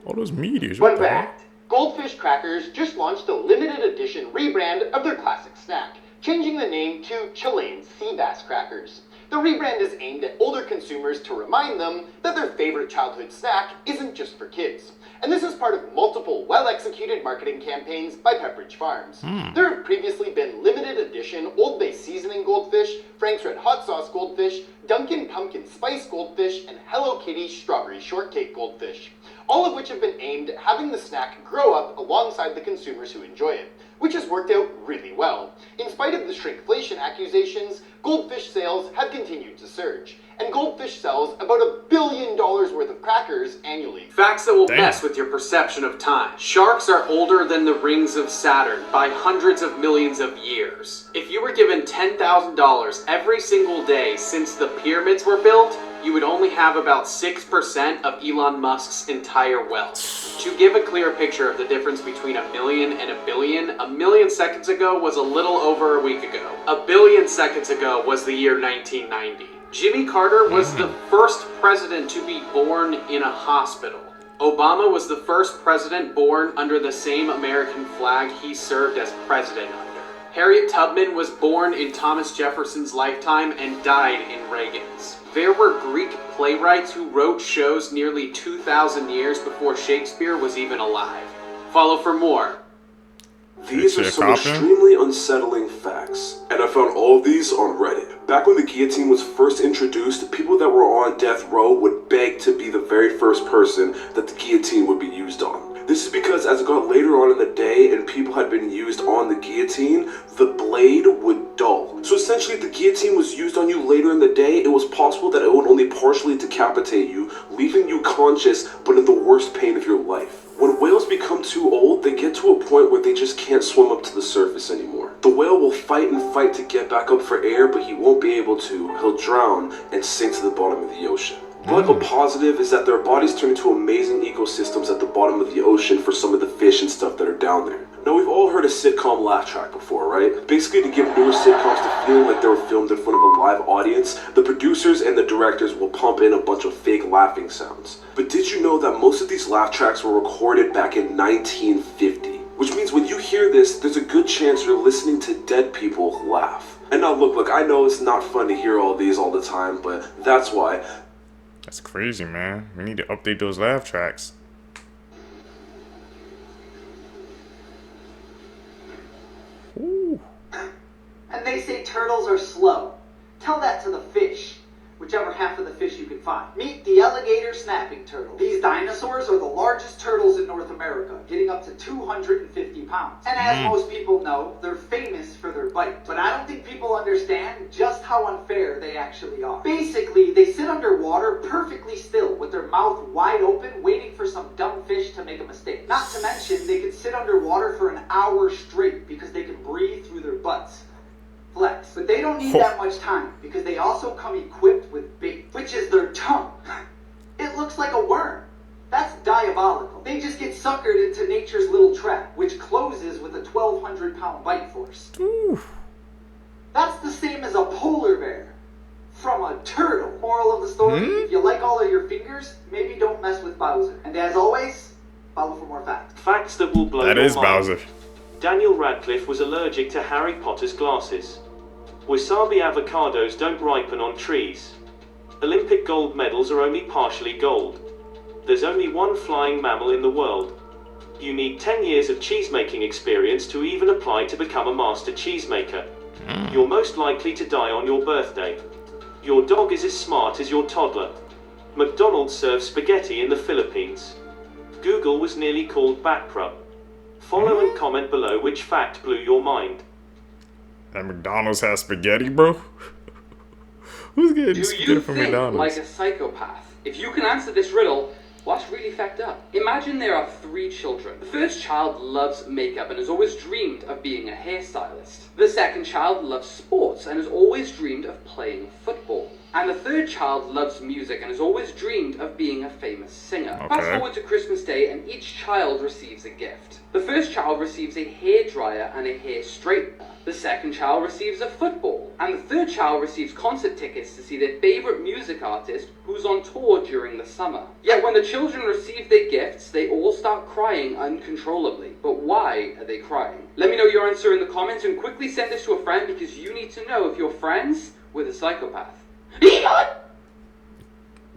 All those meteors. Fun fact, Goldfish crackers just launched a limited edition rebrand of their classic snack, changing the name to Chilean sea bass crackers. The rebrand is aimed at older consumers to remind them that their favorite childhood snack isn't just for kids. And this is part of multiple well-executed marketing campaigns by Pepperidge Farms. There have previously been limited edition Old Bay seasoning goldfish, Frank's Red Hot Sauce goldfish, Dunkin' Pumpkin Spice goldfish, and Hello Kitty Strawberry Shortcake goldfish, all of which have been aimed at having the snack grow up alongside the consumers who enjoy it, which has worked out really well. In spite of the shrinkflation accusations, goldfish sales have continued to surge, and Goldfish sells about $1 billion worth of crackers annually. Facts that will mess with your perception of time. Sharks are older than the rings of Saturn by hundreds of millions of years. If you were given $10,000 every single day since the pyramids were built, you would only have about 6% of Elon Musk's entire wealth. To give a clear picture of the difference between a million and a billion, a million seconds ago was a little over a week ago. A billion seconds ago was the year 1990. Jimmy Carter was the first president to be born in a hospital. Obama was the first president born under the same American flag he served as president under. Harriet Tubman was born in Thomas Jefferson's lifetime and died in Reagan's. There were Greek playwrights who wrote shows nearly 2,000 years before Shakespeare was even alive. Follow for more. These are some extremely unsettling facts, and I found all of these on Reddit. Back when the guillotine was first introduced, people that were on death row would beg to be the very first person that the guillotine would be used on. This is because as it got later on in the day and people had been used on the guillotine, the blade would dull. So essentially, if the guillotine was used on you later in the day, it was possible that it would only partially decapitate you, leaving you conscious but in the worst pain of your life. When whales become too old, they get to a point where they just can't swim up to the surface anymore. The whale will fight and fight to get back up for air, but he won't be able to. He'll drown and sink to the bottom of the ocean. But a positive is that their bodies turn into amazing ecosystems at the bottom of the ocean for some of the fish and stuff that are down there. Now, we've all heard a sitcom laugh track before, right? Basically, to give newer sitcoms the feeling like they were filmed in front of a live audience, the producers and the directors will pump in a bunch of fake laughing sounds. But did you know that most of these laugh tracks were recorded back in 1950? Which means when you hear this, there's a good chance you're listening to dead people laugh. And now look, I know it's not fun to hear all these all the time, but that's why. That's crazy, man. We need to update those laugh tracks. Ooh. And they say turtles are slow. Tell that to the fish. Whichever half of the fish you can find. Meet the alligator snapping turtle. These dinosaurs are the largest turtles in North America, getting up to 250 pounds. And as most people know, they're famous for their bite. But I don't think people understand just how unfair they actually are. Basically, they sit underwater perfectly still with their mouth wide open, waiting for some dumb fish to make a mistake. Not to mention, they can sit underwater for an hour straight because they can breathe through their butts. Flex. But they don't need that much time because they also come equipped with bait, which is their tongue. It looks like a worm. That's diabolical. They just get suckered into nature's little trap, which closes with a 1,200-pound bite force. That's the same as a polar bear from a turtle. Moral of the story, if you like all of your fingers, maybe don't mess with Bowser. And as always, follow for more facts. Facts that will blow your mind. That is Bowser. Daniel Radcliffe was allergic to Harry Potter's glasses. Wasabi avocados don't ripen on trees. Olympic gold medals are only partially gold. There's only one flying mammal in the world. You need 10 years of cheesemaking experience to even apply to become a master cheesemaker. You're most likely to die on your birthday. Your dog is as smart as your toddler. McDonald's serves spaghetti in the Philippines. Google was nearly called bankrupt. Follow and comment below which fact blew your mind. That McDonald's has spaghetti, bro? Who's getting spaghetti from McDonald's? Like a psychopath? If you can answer this riddle, what's really fucked up? Imagine there are 3 children. The first child loves makeup and has always dreamed of being a hairstylist. The second child loves sports and has always dreamed of playing football. And the third child loves music and has always dreamed of being a famous singer. Okay. Fast forward to Christmas Day and each child receives a gift. The first child receives a hairdryer and a hair straightener. The second child receives a football. And the third child receives concert tickets to see their favorite music artist who's on tour during the summer. Yet when the children receive their gifts, they all start crying uncontrollably. But why are they crying? Let me know your answer in the comments and quickly send this to a friend because you need to know if you're friends with a psychopath.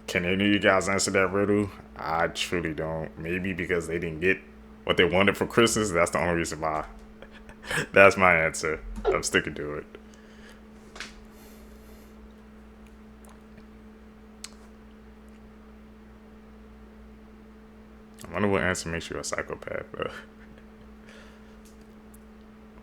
Can any of you guys answer that riddle? I truly don't. Maybe because they didn't get what they wanted for Christmas. That's the only reason why. That's my answer. I'm sticking to it. I wonder what answer makes you a psychopath, bro.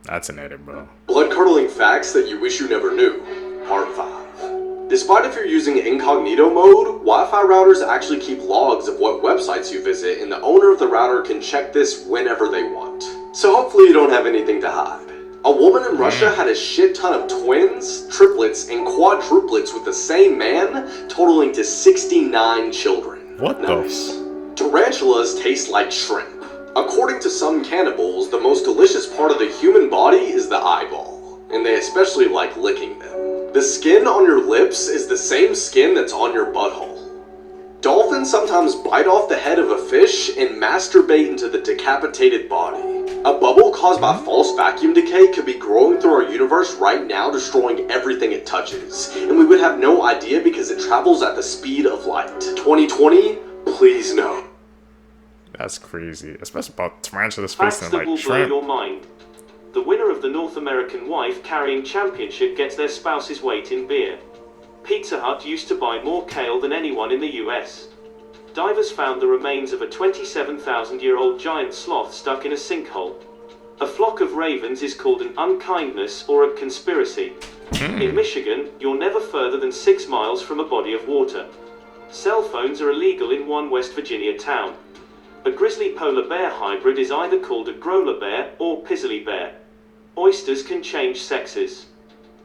That's an edit, bro. Blood-curdling facts that you wish you never knew. Part 5. Despite if you're using incognito mode, Wi-Fi routers actually keep logs of what websites you visit, and the owner of the router can check this whenever they want. So hopefully you don't have anything to hide. A woman in Russia had a shit ton of twins, triplets, and quadruplets with the same man, totaling to 69 children. What nice. Tarantulas taste like shrimp. According to some cannibals, the most delicious part of the human body is the eyeball, and they especially like licking them. The skin on your lips is the same skin that's on your butthole. Dolphins sometimes bite off the head of a fish and masturbate into the decapitated body. A bubble caused by false vacuum decay could be growing through our universe right now, destroying everything it touches, and we would have no idea because it travels at the speed of light. 2020, please no. That's crazy, especially about tarantulas Facts facing that will like blow shrimp. your mind. The winner of the North American Wife Carrying Championship gets their spouse's weight in beer. Pizza Hut used to buy more kale than anyone in the US. Divers found the remains of a 27,000-year-old giant sloth stuck in a sinkhole. A flock of ravens is called an unkindness or a conspiracy. In Michigan, you're never further than 6 miles from a body of water. Cell phones are illegal in one West Virginia town. A grizzly polar bear hybrid is either called a growler bear or pizzly bear. Oysters can change sexes.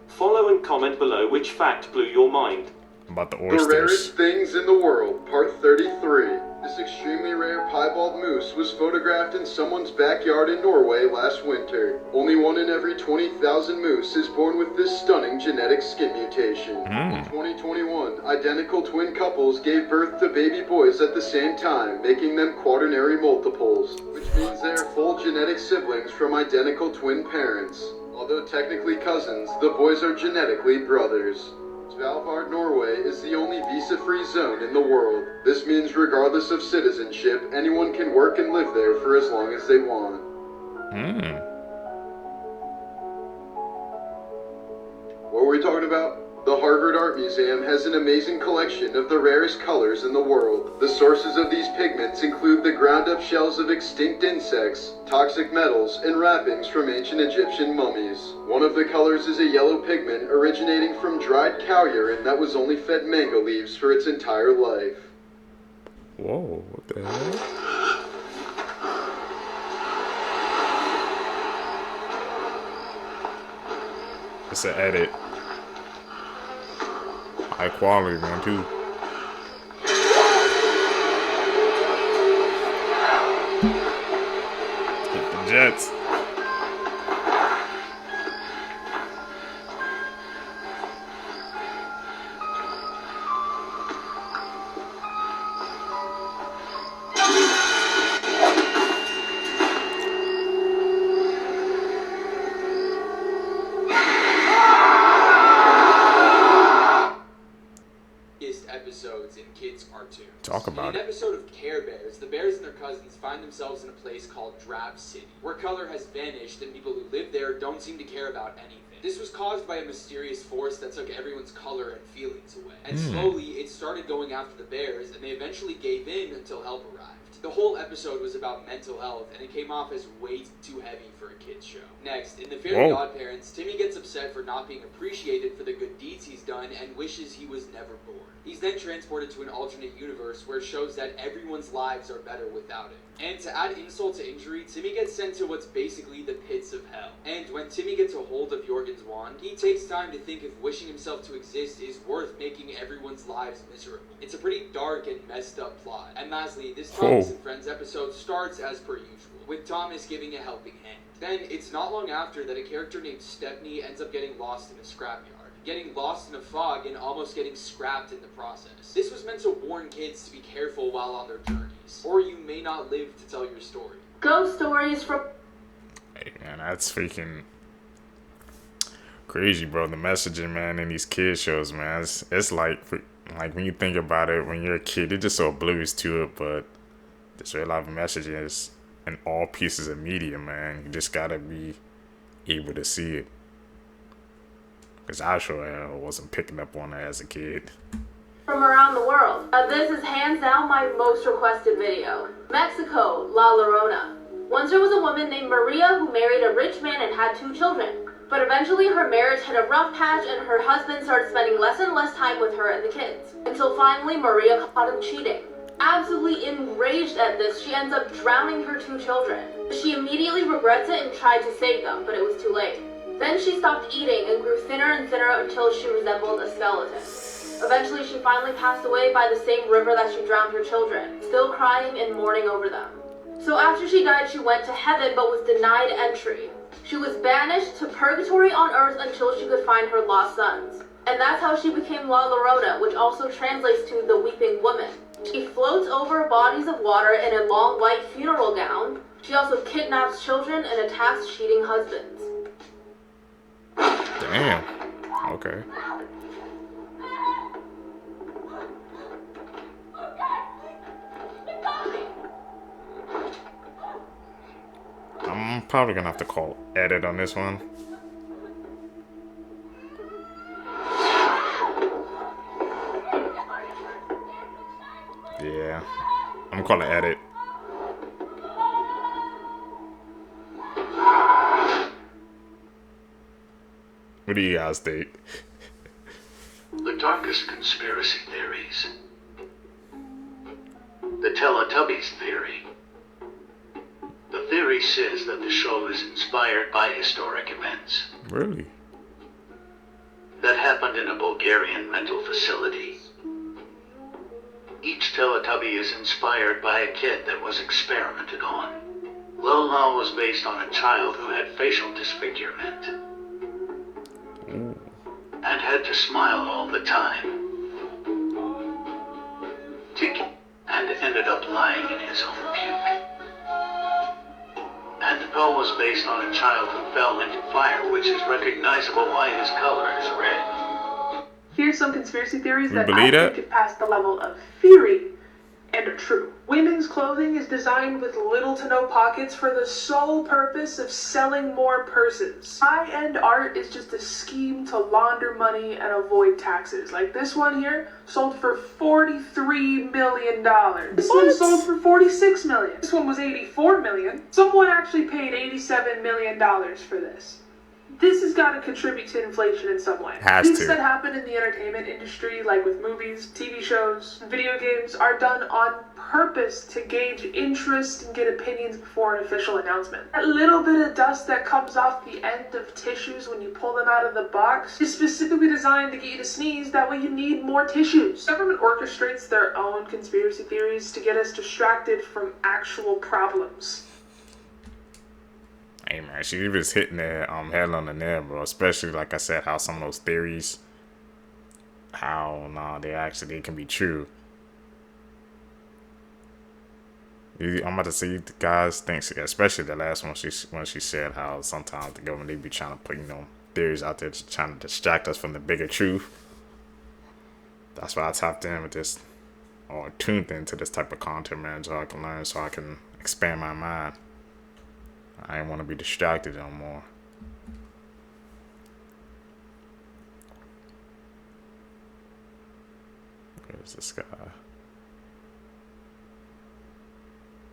Follow and comment below which fact blew your mind. About the The oysters. rarest things in the world, part 33. This extremely rare piebald moose was photographed in someone's backyard in Norway last winter. Only 1 in every 20,000 moose is born with this stunning genetic skin mutation. In 2021, identical twin couples gave birth to baby boys at the same time, making them quaternary multiples, which means they are full genetic siblings from identical twin parents. Although technically cousins, the boys are genetically brothers. Svalbard, Norway is the only visa-free zone in the world. This means regardless of citizenship, anyone can work and live there for as long as they want. What were we talking about? The Harvard Art Museum has an amazing collection of the rarest colors in the world. The sources of these pigments include the ground-up shells of extinct insects, toxic metals, and wrappings from ancient Egyptian mummies. One of the colors is a yellow pigment originating from dried cow urine that was only fed mango leaves for its entire life. Whoa, what the hell? It's an edit. High quality, man, too. Hit the Jets. Episodes in kids' cartoons. Talk about In an episode of Care Bears, the bears and their cousins find themselves in a place called Drab City, where color has vanished and people who live there don't seem to care about anything. This was caused by a mysterious force that took everyone's color and feelings away. And slowly, it started going after the bears, and they eventually gave in until help arrived. The whole episode was about mental health, and it came off as way too heavy for a kid's show. Next, in The Very Odd Parents, Timmy gets upset for not being appreciated for the good deeds he's done and wishes he was never born. He's then transported to an alternate universe where it shows that everyone's lives are better without him. And to add insult to injury, Timmy gets sent to what's basically the pits of hell. And when Timmy gets a hold of your Morgan's wand, he takes time to think if wishing himself to exist is worth making everyone's lives miserable. It's a pretty dark and messed up plot. And lastly, this Thomas and Friends episode starts as per usual, with Thomas giving a helping hand. Then, it's not long after that a character named Stepney ends up getting lost in a scrapyard, getting lost in a fog and almost getting scrapped in the process. This was meant to warn kids to be careful while on their journeys, or you may not live to tell your story. Ghost stories from... Hey man, that's freaking crazy, bro. The messaging, man, in these kid shows, man, it's like when you think about it, when you're a kid, you're just so oblivious to it, but there's a lot of messages in all pieces of media, man. You just gotta be able to see it. Because I sure wasn't picking up on it as a kid. From around the world. This is hands down my most requested video. Mexico, La Llorona. Once there was a woman named Maria who married a rich man and had 2 children. But eventually her marriage hit a rough patch and her husband started spending less and less time with her and the kids. Until finally Maria caught him cheating. Absolutely enraged at this, she ends up drowning her 2 children. She immediately regrets it and tried to save them, but it was too late. Then she stopped eating and grew thinner and thinner until she resembled a skeleton. Eventually she finally passed away by the same river that she drowned her children, still crying and mourning over them. So after she died, she went to heaven but was denied entry. She was banished to purgatory on earth until she could find her lost sons. And that's how she became La Llorona, which also translates to the weeping woman. She floats over bodies of water in a long white funeral gown. She also kidnaps children and attacks cheating husbands. Damn. Okay. I'm probably gonna have to call edit on this one. Yeah, I'm gonna call it edit. What do you guys think? The darkest conspiracy theories. The Teletubbies theory. The theory says that the show is inspired by historic events Really? that happened in a Bulgarian mental facility. Each Teletubby is inspired by a kid that was experimented on. Lola was based on a child who had facial disfigurement and had to smile all the time. And ended up lying in his own puke. And Poe was based on a child who fell into fire, which is recognizable by his color is red. Here's some conspiracy theories You that believe I that? think have passed the level of theory and are true. Women's clothing is designed with little to no pockets for the sole purpose of selling more purses. High-end art is just a scheme to launder money and avoid taxes. Like this one here, sold for $43 million. This one sold for $46 million. This one was $84 million. Someone actually paid $87 million for this. This has got to contribute to inflation in some way. Has Things to. that happen in the entertainment industry, like with movies, TV shows, video games, are done on purpose to gauge interest and get opinions before an official announcement. That little bit of dust that comes off the end of tissues when you pull them out of the box is specifically designed to get you to sneeze, that way you need more tissues. The government orchestrates their own conspiracy theories to get us distracted from actual problems. Hey man, she was hitting that head on the nail, bro. Especially like I said, how some of those theories, they can be true. I'm about to say, guys, thanks, especially the last one when she said how sometimes the government they be trying to put theories out there trying to distract us from the bigger truth. That's why I tapped in with this or tuned into this type of content, man, so I can learn, so I can expand my mind. I didn't want to be distracted no more. Where's this guy?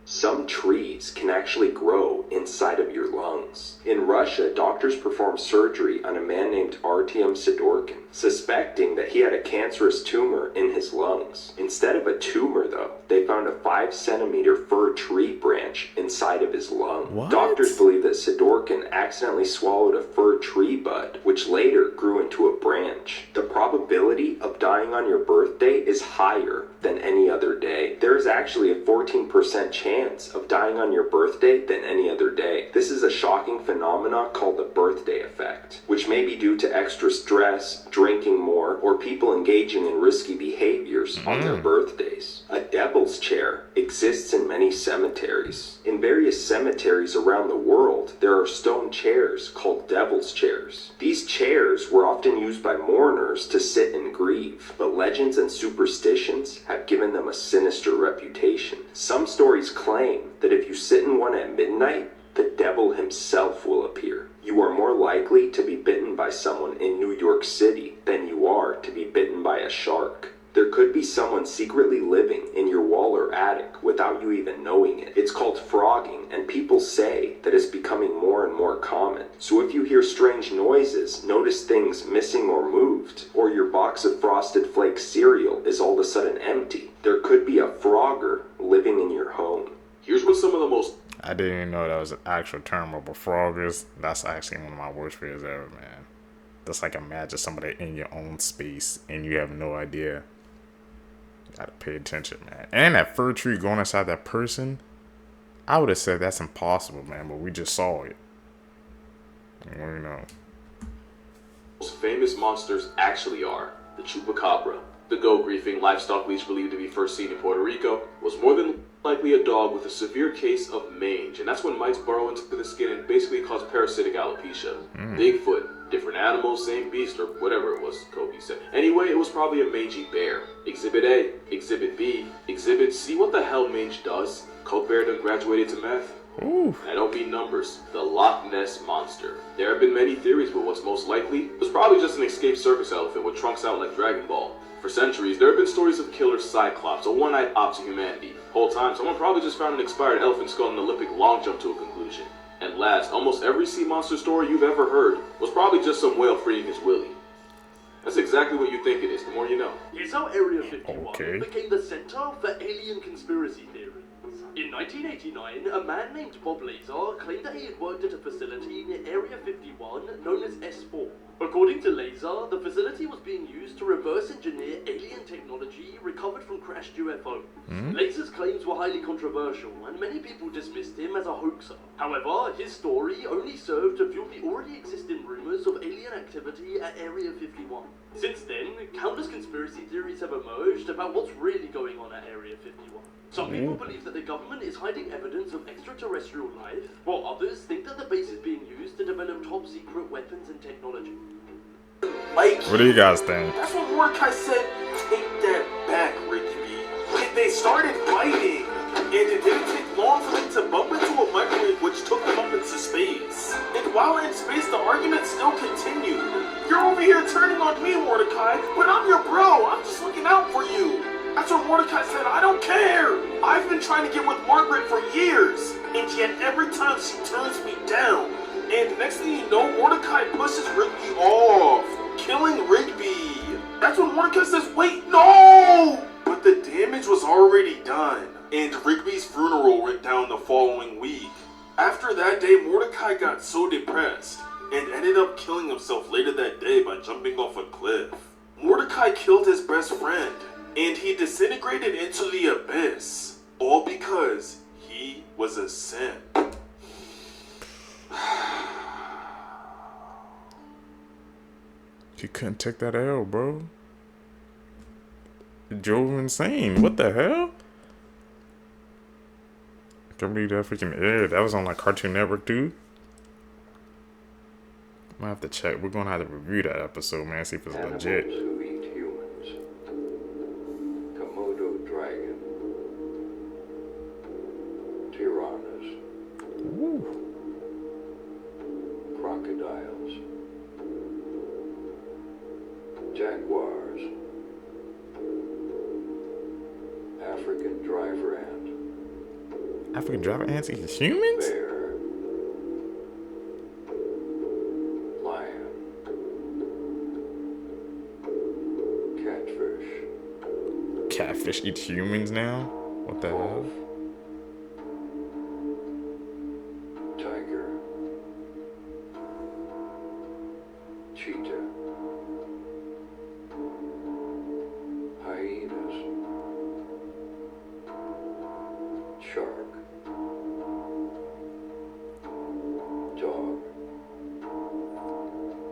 Some trees can actually grow inside of your lungs. In Russia, doctors performed surgery on a man named Artyom Sidorkin. suspecting that he had a cancerous tumor in his lungs. Instead of a tumor, though, they found a 5-centimeter fir tree branch inside of his lung. What? Doctors believe that Sidorkin accidentally swallowed a fir tree bud, which later grew into a branch. The probability of dying on your birthday is higher than any other day. There is actually a 14% chance of dying on your birthday than any other day. This is a shocking phenomenon called the birthday effect, which may be due to extra stress, drinking more, or people engaging in risky behaviors on their birthdays. A devil's chair exists in many cemeteries. In various cemeteries around the world, there are stone chairs called devil's chairs. These chairs were often used by mourners to sit and grieve, but legends and superstitions have given them a sinister reputation. Some stories claim that if you sit in one at midnight, the devil himself will appear. You are more likely to be bitten by someone in New York City than you are to be bitten by a shark. There could be someone secretly living in your wall or attic without you even knowing it. It's called frogging, and people say that it's becoming more and more common. So if you hear strange noises, notice things missing or moved, or your box of Frosted Flakes cereal is all of a sudden empty, there could be a frogger living in your home. Here's what some of the most... I didn't even know that was an actual term, but froggers, that's actually one of my worst fears ever, man. That's like imagine somebody in your own space and you have no idea. You gotta pay attention, man. And that fir tree going inside that person, I would have said that's impossible, man, but we just saw it. You know. Most famous monsters actually are the chupacabra. The goat-griefing livestock leech believed to be first seen in Puerto Rico was more than likely a dog with a severe case of mange, and that's when mites burrow into the skin and basically cause parasitic alopecia. Bigfoot, different animals, same beast, or whatever it was Kobe said. Anyway, it was probably a mangy bear. Exhibit A, Exhibit B, Exhibit C. What the hell mange does? Coke Bear done graduated to meth? I don't mean numbers. The Loch Ness Monster. There have been many theories, but what's most likely was probably just an escaped circus elephant with trunks out like Dragon Ball. For centuries, there have been stories of killer cyclops, a one-eyed op to humanity. Whole time, someone probably just found an expired elephant skull in an Olympic long jump to a conclusion. And last, almost every sea monster story you've ever heard was probably just some whale freeing his willy. That's exactly what you think it is, the more you know. Here's how Area 51 became the center for alien conspiracy theories. In 1989, a man named Bob Lazar claimed that he had worked at a facility near Area 51 known as S4. According to Lazar, the facility was being used to reverse engineer alien technology recovered from crashed UFOs. Lazar's claims were highly controversial, and many people dismissed him as a hoaxer. However, his story only served to fuel the already existing rumors of alien activity at Area 51. Since then, countless conspiracy theories have emerged about what's really going on at Area 51. Some people believe that the government is hiding evidence of extraterrestrial life, while others think that the base is being used to develop top-secret weapons and technology. What do you guys think? That's what Mordecai said. Take that back, Rigby. They started fighting, and it didn't take long for them to bump into a microwave which took them up into space. And while in space, the argument still continued. You're over here turning on me, Mordecai, but I'm your bro. I'm just looking out for you. That's what Mordecai said. I don't care. I've been trying to get with Margaret for years, and yet every time she turns me down. And next thing you know, Mordecai pushes Rigby off, killing Rigby. That's when Mordecai says, wait, no! But the damage was already done, and Rigby's funeral went down the following week. After that day, Mordecai got so depressed, and ended up killing himself later that day by jumping off a cliff. Mordecai killed his best friend, and he disintegrated into the abyss, all because he was a simp. He couldn't take that L, bro. It drove him insane. What the hell? I can't believe that freaking aired. That was on like Cartoon Network too. I'm gonna have to check. We're gonna have to review that episode, man. See if it's legit. Who eat humans. Komodo dragon. Piranhas. Crocodiles. Jaguars. African driver ant. African driver ants eat humans? Bear. Lion. fish eat humans now? What the hell? Tiger. Cheetah. Hyenas. Shark. Dog.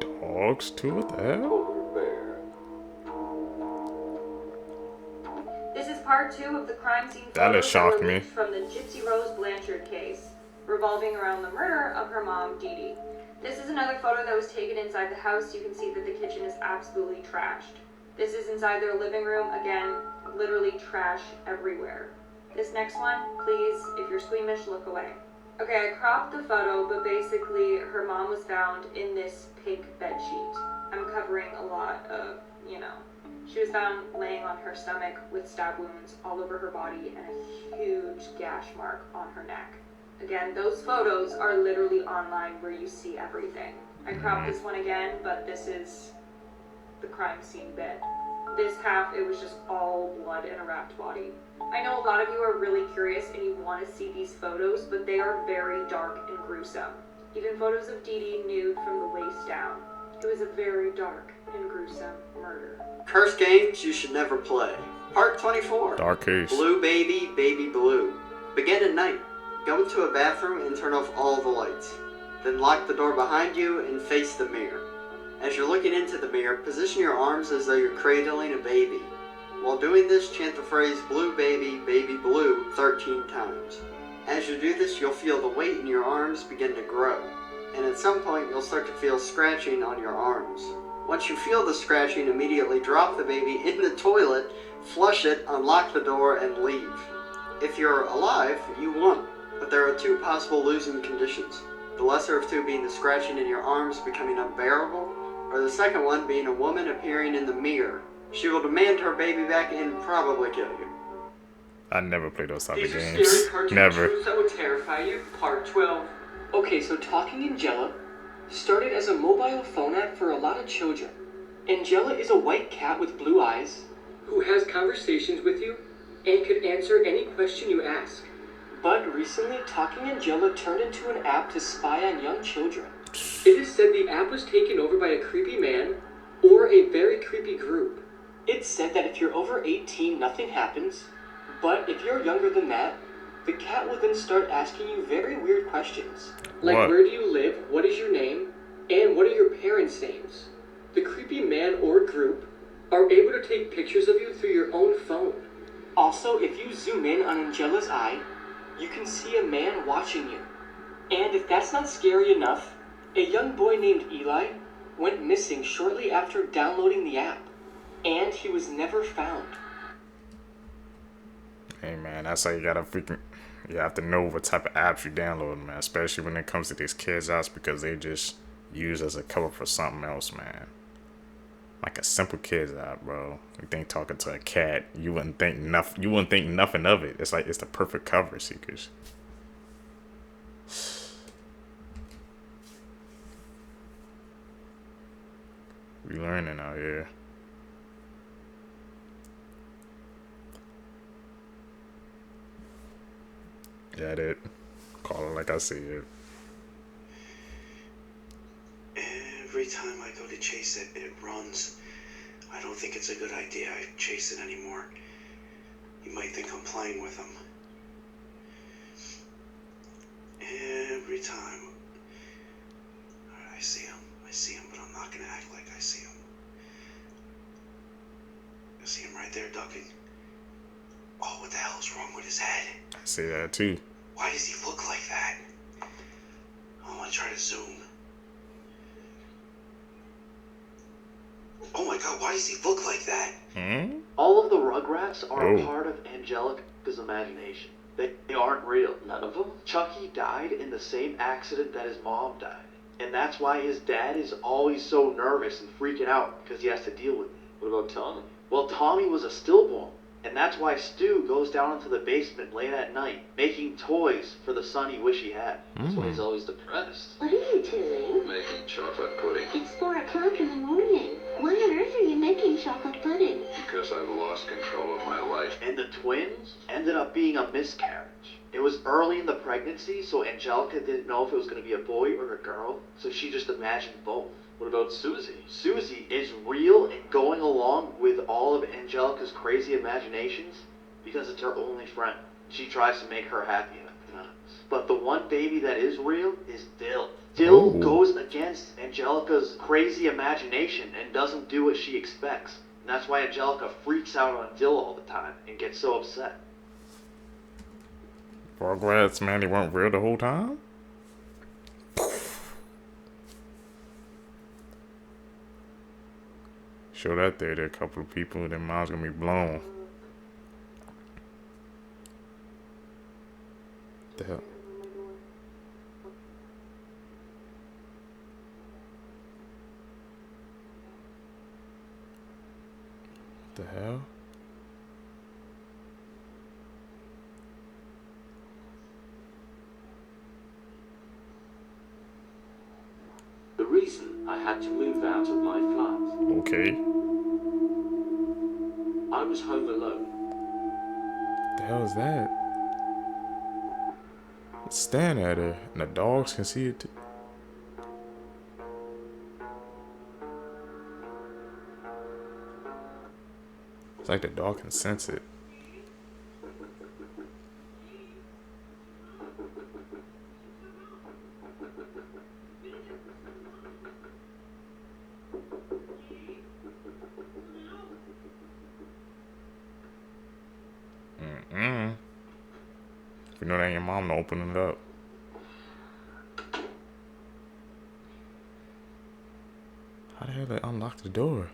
Dogs too? What the hell? This is part 2 of the crime scene That'll photos shock that were me. leaked from the Gypsy Rose Blanchard case, revolving around the murder of her mom, Dee Dee. This is another photo that was taken inside the house. You can see that the kitchen is absolutely trashed. This is inside their living room. Again, literally trash everywhere. This next one, please, if you're squeamish, look away. Okay, I cropped the photo, but basically her mom was found in this pink bed sheet. I'm covering a lot of, you know. She was found laying on her stomach with stab wounds all over her body and a huge gash mark on her neck. Again, those photos are literally online where you see everything. I cropped this one again, but this is the crime scene bit. This half, it was just all blood and a wrapped body. I know a lot of you are really curious and you want to see these photos, but they are very dark and gruesome. Even photos of Dee Dee nude from the waist down. It was a very dark and gruesome murder. Cursed games you should never play. Part 24. Dark case. Blue baby, baby blue. Begin at night. Go into a bathroom and turn off all the lights. Then lock the door behind you and face the mirror. As you're looking into the mirror, position your arms as though you're cradling a baby. While doing this, chant the phrase blue baby, baby blue 13 times. As you do this, you'll feel the weight in your arms begin to grow. And at some point, you'll start to feel scratching on your arms. Once you feel the scratching, immediately drop the baby in the toilet, flush it, unlock the door, and leave. If you're alive, you won. But there are 2 possible losing conditions. The lesser of 2 being the scratching in your arms becoming unbearable, or the second one being a woman appearing in the mirror. She will demand her baby back and probably kill you. I never play those type of These are games. scary cartoon Never. truths that would terrify you. Part 12. Okay, so Talking Angela started as a mobile phone app for a lot of children. Angela is a white cat with blue eyes Who has conversations with you and could answer any question you ask. But recently, Talking Angela turned into an app to spy on young children. It is said the app was taken over by a creepy man or a very creepy group. It's said that if you're over 18, nothing happens. But if you're younger than that, the cat will then start asking you very weird questions. Like, What? where do you live? What is your name? And what are your parents' names? The creepy man or group are able to take pictures of you through your own phone. Also, if you zoom in on Angela's eye, you can see a man watching you. And if that's not scary enough, a young boy named Eli went missing shortly after downloading the app. And he was never found. Hey man, that's how you gotta freaking. You have to know what type of apps you download, man. Especially when it comes to these kids' apps, because they just use as a cover for something else, man. Like a simple kids app, bro. You think talking to a cat, you wouldn't think nothing. You wouldn't think nothing of it. It's like it's the perfect cover, seekers. We learning out here. Got it. Call it like I see it. Every time I go to chase it, it runs. I don't think it's a good idea I chase it anymore. You might think I'm playing with him. Every time. I see him, but I'm not gonna act like I see him. I see him right there ducking. Oh, what the hell is wrong with his head? I see that too. Why does he look like that? I want to try to zoom. Oh my god, why does he look like that? All of the Rugrats are Oh. a part of Angelica's imagination. They aren't real. None of them. Chucky died in the same accident that his mom died. And that's why his dad is always so nervous and freaking out, because he has to deal with it. What about Tommy? Well, Tommy was a stillborn. And that's why Stu goes down into the basement late at night, making toys for the son he wish he had. That's why he's always depressed. What are you doing? Making chocolate pudding. It's 4 o'clock in the morning. Why on earth are you making chocolate pudding? Because I've lost control of my life. And the twins ended up being a miscarriage. It was early in the pregnancy, so Angelica didn't know if it was going to be a boy or a girl, so she just imagined both. What about Susie? Susie is real and going along with all of Angelica's crazy imaginations because it's her only friend. She tries to make her happy at times. But the one baby that is real is Dill. Dill goes against Angelica's crazy imagination and doesn't do what she expects. And that's why Angelica freaks out on Dill all the time and gets so upset. Rugrats, man, they weren't real the whole time? Show that there to a couple of people, their minds gonna be blown. The hell? The hell? The reason I had to move out of my flat. Okay. I was home alone. The hell is that? It's staring at her, and the dogs can see it too. It's like the dog can sense it. If you know that ain't your mom, to open it up. How the hell they unlock the door?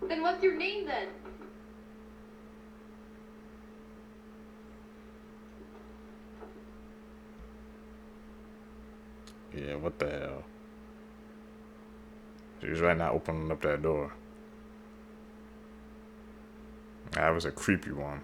Then what's your name then? Yeah, what the hell? She's right now opening up that door. That was a creepy one.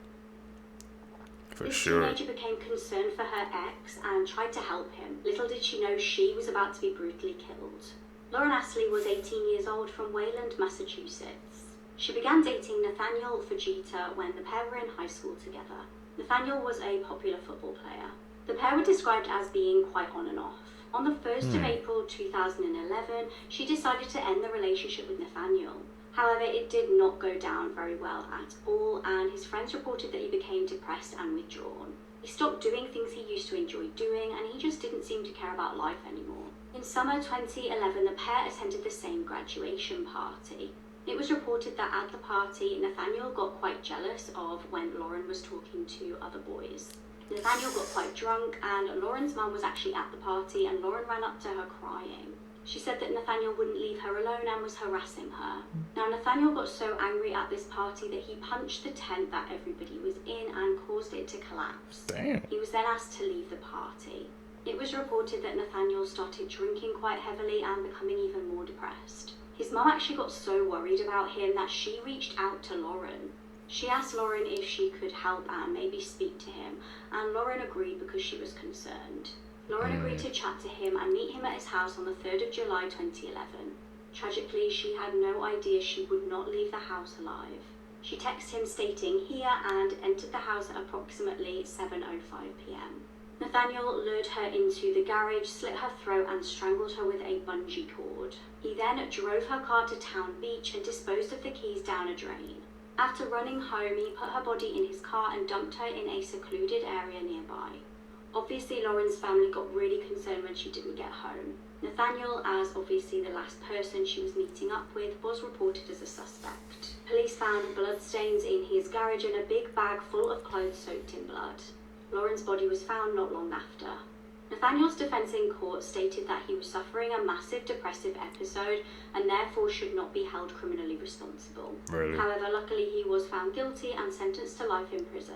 For sure. This teenager became concerned for her ex and tried to help him. Little did she know she was about to be brutally killed. Lauren Astley was 18 years old from Wayland, Massachusetts. She began dating Nathaniel Fujita when the pair were in high school together. Nathaniel was a popular football player. The pair were described as being quite on and off. On the 1st of April 2011, she decided to end the relationship with Nathaniel. However, it did not go down very well at all, and his friends reported that he became depressed and withdrawn. He stopped doing things he used to enjoy doing, and he just didn't seem to care about life anymore. In summer 2011, the pair attended the same graduation party. It was reported that at the party, Nathaniel got quite jealous of when Lauren was talking to other boys. Nathaniel got quite drunk, and Lauren's mum was actually at the party, and Lauren ran up to her crying. She said that Nathaniel wouldn't leave her alone and was harassing her. Now, Nathaniel got so angry at this party that he punched the tent that everybody was in and caused it to collapse. Damn. He was then asked to leave the party. It was reported that Nathaniel started drinking quite heavily and becoming even more depressed. His mum actually got so worried about him that she reached out to Lauren. She asked Lauren if she could help and maybe speak to him, and Lauren agreed because she was concerned. Lauren agreed to chat to him and meet him at his house on the 3rd of July 2011. Tragically, she had no idea she would not leave the house alive. She texted him stating "here" and entered the house at approximately 7:05 p.m. Nathaniel lured her into the garage, slit her throat and strangled her with a bungee cord. He then drove her car to Town Beach and disposed of the keys down a drain. After running home, he put her body in his car and dumped her in a secluded area nearby. Obviously, Lauren's family got really concerned when she didn't get home. Nathaniel, as obviously the last person she was meeting up with, was reported as a suspect. Police found bloodstains in his garage and a big bag full of clothes soaked in blood. Lauren's body was found not long after. Nathaniel's defense in court stated that he was suffering a massive depressive episode and therefore should not be held criminally responsible. Really? However, luckily he was found guilty and sentenced to life in prison.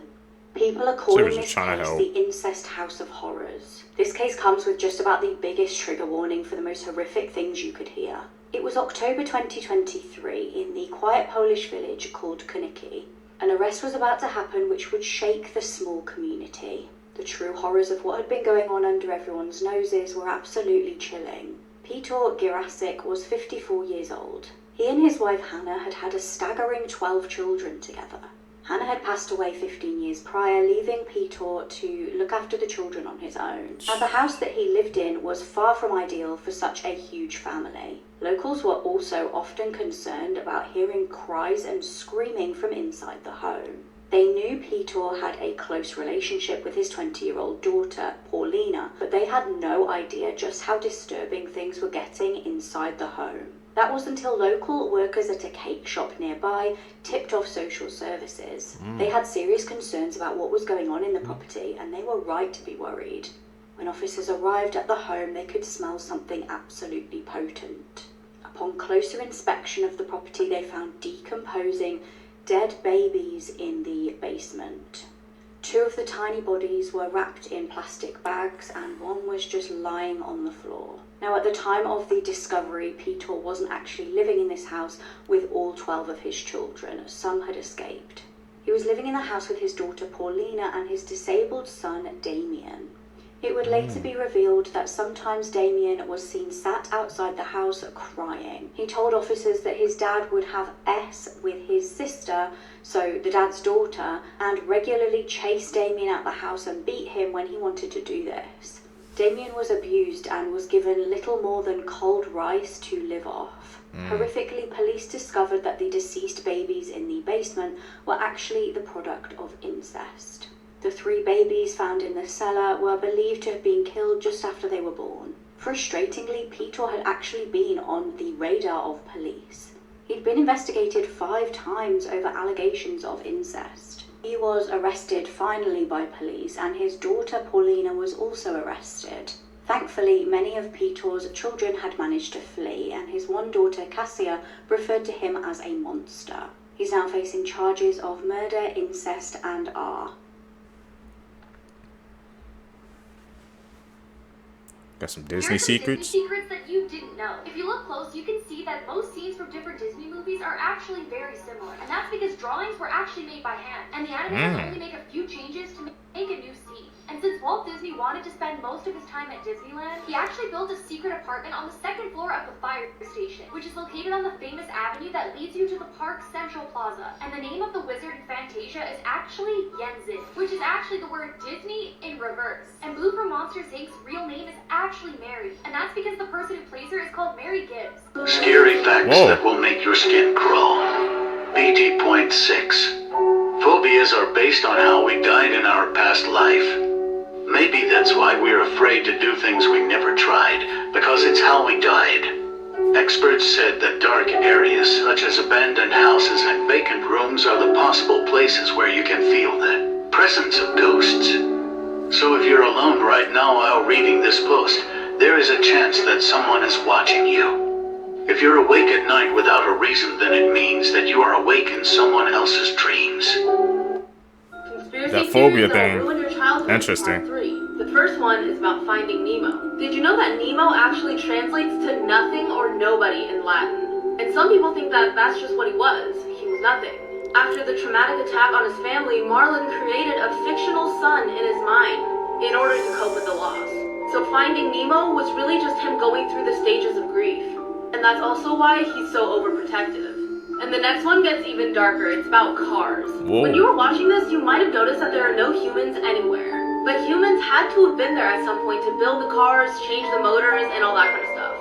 People are calling this case the Incest House of Horrors. This case comes with just about the biggest trigger warning for the most horrific things you could hear. It was October 2023 in the quiet Polish village called Kuniki. An arrest was about to happen which would shake the small community. The true horrors of what had been going on under everyone's noses were absolutely chilling. Peter Girasik was 54 years old. He and his wife Hannah had had a staggering 12 children together. Hannah had passed away 15 years prior, leaving Peter to look after the children on his own. Now, the house that he lived in was far from ideal for such a huge family. Locals were also often concerned about hearing cries and screaming from inside the home. They knew Peter had a close relationship with his 20-year-old daughter, Paulina, but they had no idea just how disturbing things were getting inside the home. That was until local workers at a cake shop nearby tipped off social services. They had serious concerns about what was going on in the property, and they were right to be worried. When officers arrived at the home, they could smell something absolutely potent. Upon closer inspection of the property, they found decomposing, dead babies in the basement. 2 of the tiny bodies were wrapped in plastic bags, and 1 was just lying on the floor. Now, at the time of the discovery, Peter wasn't actually living in this house with all 12 of his children. Some had escaped. He was living in the house with his daughter Paulina and his disabled son Damien. It would later be revealed that sometimes Damien was seen sat outside the house crying. He told officers that his dad would have S with his sister, so the dad's daughter, and regularly chase Damien out the house and beat him when he wanted to do this. Damien was abused and was given little more than cold rice to live off. Horrifically, police discovered that the deceased babies in the basement were actually the product of incest. The 3 babies found in the cellar were believed to have been killed just after they were born. Frustratingly, Peter had actually been on the radar of police. He'd been investigated 5 times over allegations of incest. He was arrested finally by police, and his daughter Paulina was also arrested. Thankfully, many of Peter's children had managed to flee, and his one daughter Cassia referred to him as a monster. He's now facing charges of murder, incest, and R. Got some Disney secrets. Disney secrets that you didn't know. If you look close, you can see that most scenes from different Disney movies are actually very similar. And that's because drawings were actually made by hand. And the animators only make a few changes to make a new scene. And since Walt Disney wanted to spend most of his time at Disneyland, he actually built a secret apartment on the 2nd floor of the fire station, which is located on the famous avenue that leads you to the park's Central Plaza. And the name of the wizard in Fantasia is actually Yenzin, which is actually the word Disney in reverse. And Blue from Monsters, Inc.'s real name is actually Mary, and that's because the person who plays her is called Mary Gibbs. Scary facts that will make your skin crawl. BT.6. Phobias are based on how we died in our past life. Maybe that's why we're afraid to do things we never tried, because it's how we died. Experts said that dark areas such as abandoned houses and vacant rooms are the possible places where you can feel the presence of ghosts. So if you're alone right now while reading this post, there is a chance that someone is watching you. If you're awake at night without a reason, then it means that you are awake in someone else's dreams. That phobia thing. Interesting. The first one is about finding Nemo. Did you know that Nemo actually translates to nothing or nobody in Latin? And some people think that that's just what he was. He was nothing. After the traumatic attack on his family, Marlin created a fictional son in his mind in order to cope with the loss. So finding Nemo was really just him going through the stages of grief. And that's also why he's so overprotective. And the next one gets even darker. It's about cars. Whoa. When you were watching this, you might have noticed that there are no humans anywhere. But humans had to have been there at some point to build the cars, change the motors, and all that kind of stuff.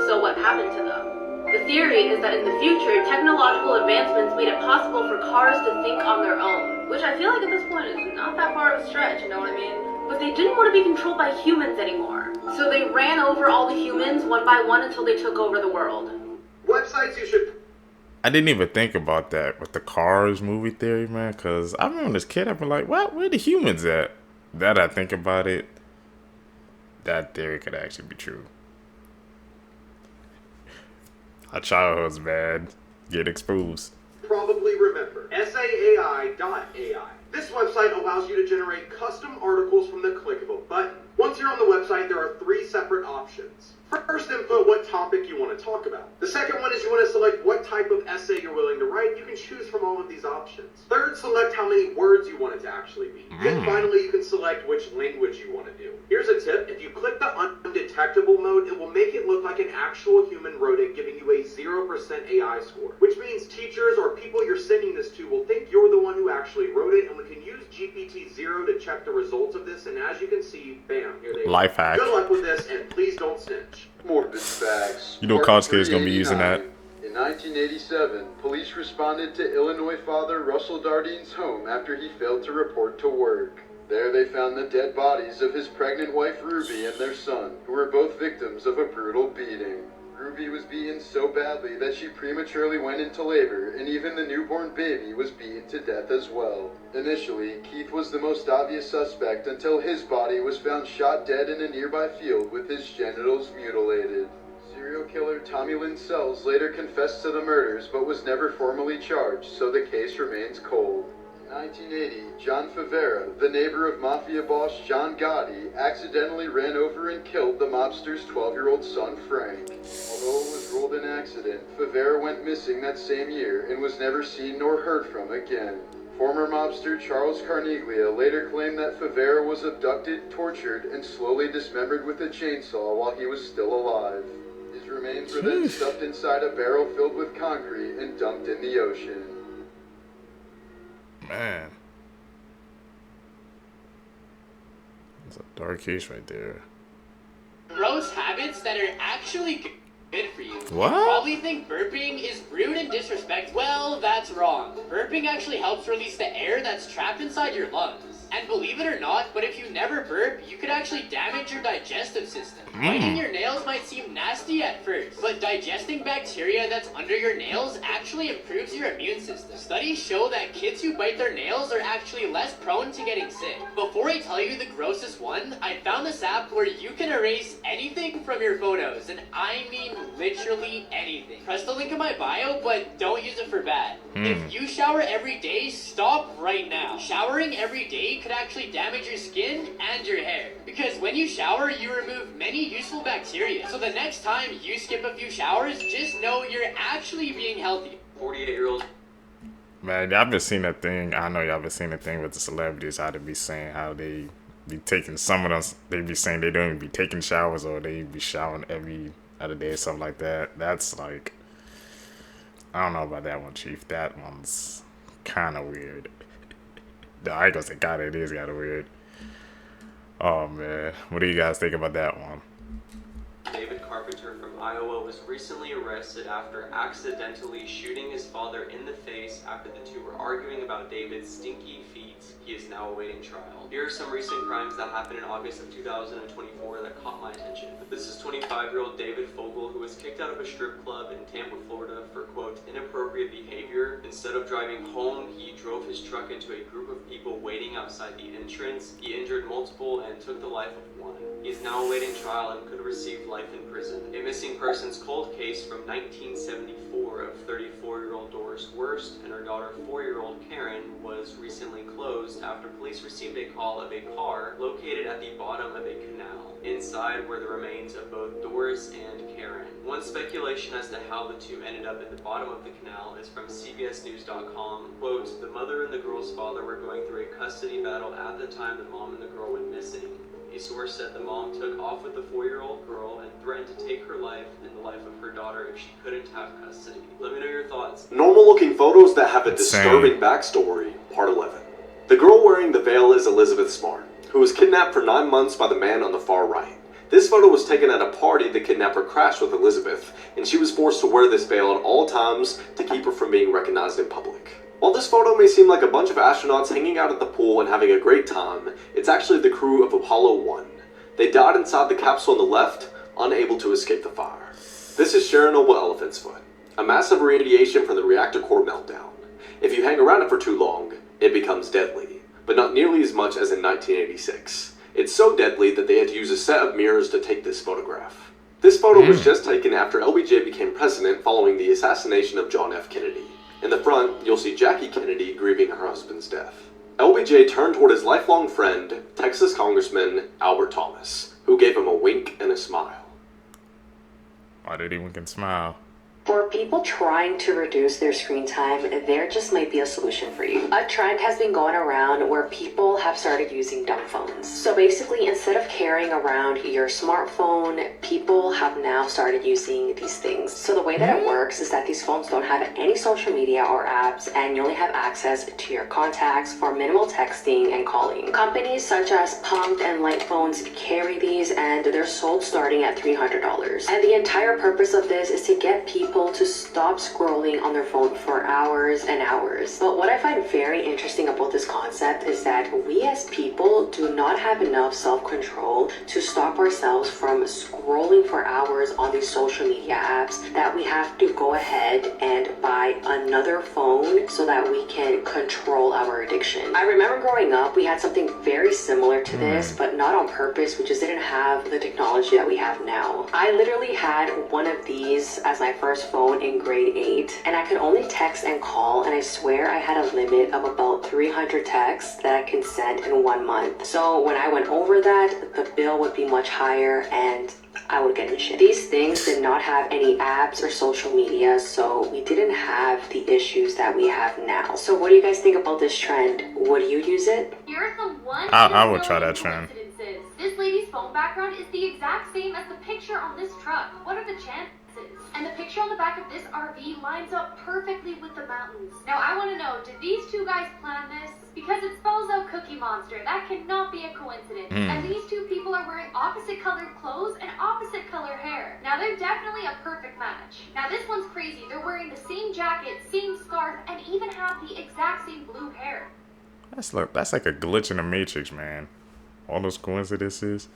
So what happened to them? The theory is that in the future, technological advancements made it possible for cars to think on their own. Which I feel like at this point is not that far of a stretch, you know what I mean? But they didn't want to be controlled by humans anymore. So they ran over all the humans one by one until they took over the world. Websites you should... I didn't even think about that with the Cars movie theory, man, because I remember as a kid, I'd be like, what? Where the humans at? That I think about it, that theory could actually be true. Our childhood's bad. Get exposed. Probably remember SAAI.ai. This website allows you to generate custom articles from the click of a button. Once you're on the website, there are 3 separate options. First, input what topic you want to talk about. The second one is you want to select what type of essay you're willing to write. You can choose from all of these options. Third, select how many words you want it to actually be. And finally, you can select which language you want to do. Here's a tip. If you click the undetectable mode, it will make it look like an actual human wrote it, giving you a 0% AI score. Which means teachers or people you're sending this to will think you're the one who actually wrote it, and we can use GPT-0 to check the results of this, and as you can see, bam, here they go. Life hack. Good luck with this, and please don't snitch. Morbid facts. You know college kids gonna be using that. In 1987, police responded to Illinois father Russell Dardine's home after he failed to report to work. There they found the dead bodies of his pregnant wife Ruby and their son, who were both victims of a brutal beating. Ruby was beaten so badly that she prematurely went into labor, and even the newborn baby was beaten to death as well. Initially, Keith was the most obvious suspect until his body was found shot dead in a nearby field with his genitals mutilated. Serial killer Tommy Lynn Sells later confessed to the murders but was never formally charged, so the case remains cold. In 1980, John Favera, the neighbor of mafia boss John Gotti, accidentally ran over and killed the mobster's 12-year-old son Frank. Although it was ruled an accident, Favera went missing that same year and was never seen nor heard from again. Former mobster Charles Carneglia later claimed that Favera was abducted, tortured, and slowly dismembered with a chainsaw while he was still alive. His remains were then stuffed inside a barrel filled with concrete and dumped in the ocean. Man. That's a dark case right there. Gross habits that are actually good for you. What? You probably think burping is rude and disrespectful. Well, that's wrong. Burping actually helps release the air that's trapped inside your lungs. And believe it or not, but if you never burp, you could actually damage your digestive system. Biting your nails might seem nasty at first, but digesting bacteria that's under your nails actually improves your immune system. Studies show that kids who bite their nails are actually less prone to getting sick. Before I tell you the grossest one, I found this app where you can erase anything from your photos, and I mean literally anything. Press the link in my bio, but don't use it for bad. If you shower every day, stop right now. Showering every day could actually damage your skin and your hair. Because when you shower, you remove many useful bacteria. So the next time you skip a few showers, just know you're actually being healthy. 48-year-old. Man, y'all been seeing that thing. I know y'all been seeing the thing with the celebrities, how they be saying how they be taking, some of them, they be saying they don't even be taking showers, or they be showering every other day or something like that. That's like, I don't know about that one, Chief. That one's kind of weird. No, I ain't gonna say God, it is kind of weird. Oh man, what do you guys think about that one? David Carpenter from Iowa was recently arrested after accidentally shooting his father in the face after the two were arguing about David's stinky feet. He is now awaiting trial. Here are some recent crimes that happened in August of 2024 that caught my attention. This is 25-year-old David Fogel, who was kicked out of a strip club in Tampa, Florida for, quote, inappropriate behavior. Instead of driving home, he drove his truck into a group of people waiting outside the entrance. He injured multiple and took the life of one. He is now awaiting trial and could receive life in prison. A missing persons cold case from 1974 of 34-year-old Doris Wurst and her daughter 4-year-old Karen was recently closed after police received a call of a car located at the bottom of a canal. Inside were the remains of both Doris and Karen. One speculation as to how the two ended up at the bottom of the canal is from CBSNews.com. Quote, the mother and the girl's father were going through a custody battle at the time the mom and the girl went missing. A source said the mom took off with the 4-year-old girl and threatened to take her life and the life of her daughter if she couldn't have custody. Let me know your thoughts. Normal looking photos that have a disturbing backstory, part 11. The girl wearing the veil is Elizabeth Smart, who was kidnapped for 9 months by the man on the far right. This photo was taken at a party the kidnapper crashed with Elizabeth, and she was forced to wear this veil at all times to keep her from being recognized in public. While this photo may seem like a bunch of astronauts hanging out at the pool and having a great time, it's actually the crew of Apollo 1. They died inside the capsule on the left, unable to escape the fire. This is Chernobyl Elephant's Foot, a massive radiation from the reactor core meltdown. If you hang around it for too long, it becomes deadly, but not nearly as much as in 1986. It's so deadly that they had to use a set of mirrors to take this photograph. This photo was just taken after LBJ became president following the assassination of John F. Kennedy. In the front, you'll see Jackie Kennedy grieving her husband's death. LBJ turned toward his lifelong friend, Texas Congressman Albert Thomas, who gave him a wink and a smile. I didn't even can smile. For people trying to reduce their screen time, there just might be a solution for you. A trend has been going around where people have started using dumb phones. So basically, instead of carrying around your smartphone, people have now started using these things. So the way that it works is that these phones don't have any social media or apps, and you only have access to your contacts for minimal texting and calling. Companies such as Pumped and Light Phones carry these, and they're sold starting at $300. And the entire purpose of this is to get people to stop scrolling on their phone for hours and hours. But what I find very interesting about this concept is that we as people do not have enough self-control to stop ourselves from scrolling for hours on these social media apps, that we have to go ahead and buy another phone so that we can control our addiction. I remember growing up, we had something very similar to this, but not on purpose. We just didn't have the technology that we have now. I literally had one of these as my first phone in grade 8, and I could only text and call, and I swear I had a limit of about 300 texts that I can send in 1 month. So when I went over that, the bill would be much higher and I would get in shit. These things did not have any apps or social media, so we didn't have the issues that we have now. So what do you guys think about this trend? Would you use it? Here's the one. I would try that trend. This lady's phone background is the exact same as the picture on this truck. What are the chances? And the picture on the back of this RV lines up perfectly with the mountains. Now I want to know, did these two guys plan this? Because it spells out Cookie Monster. That cannot be a coincidence. And these two people are wearing opposite colored clothes and opposite color hair. Now they're definitely a perfect match. Now this one's crazy. They're wearing the same jacket, same scarf, and even have the exact same blue hair. That's like a glitch in the Matrix, man. All those coincidences.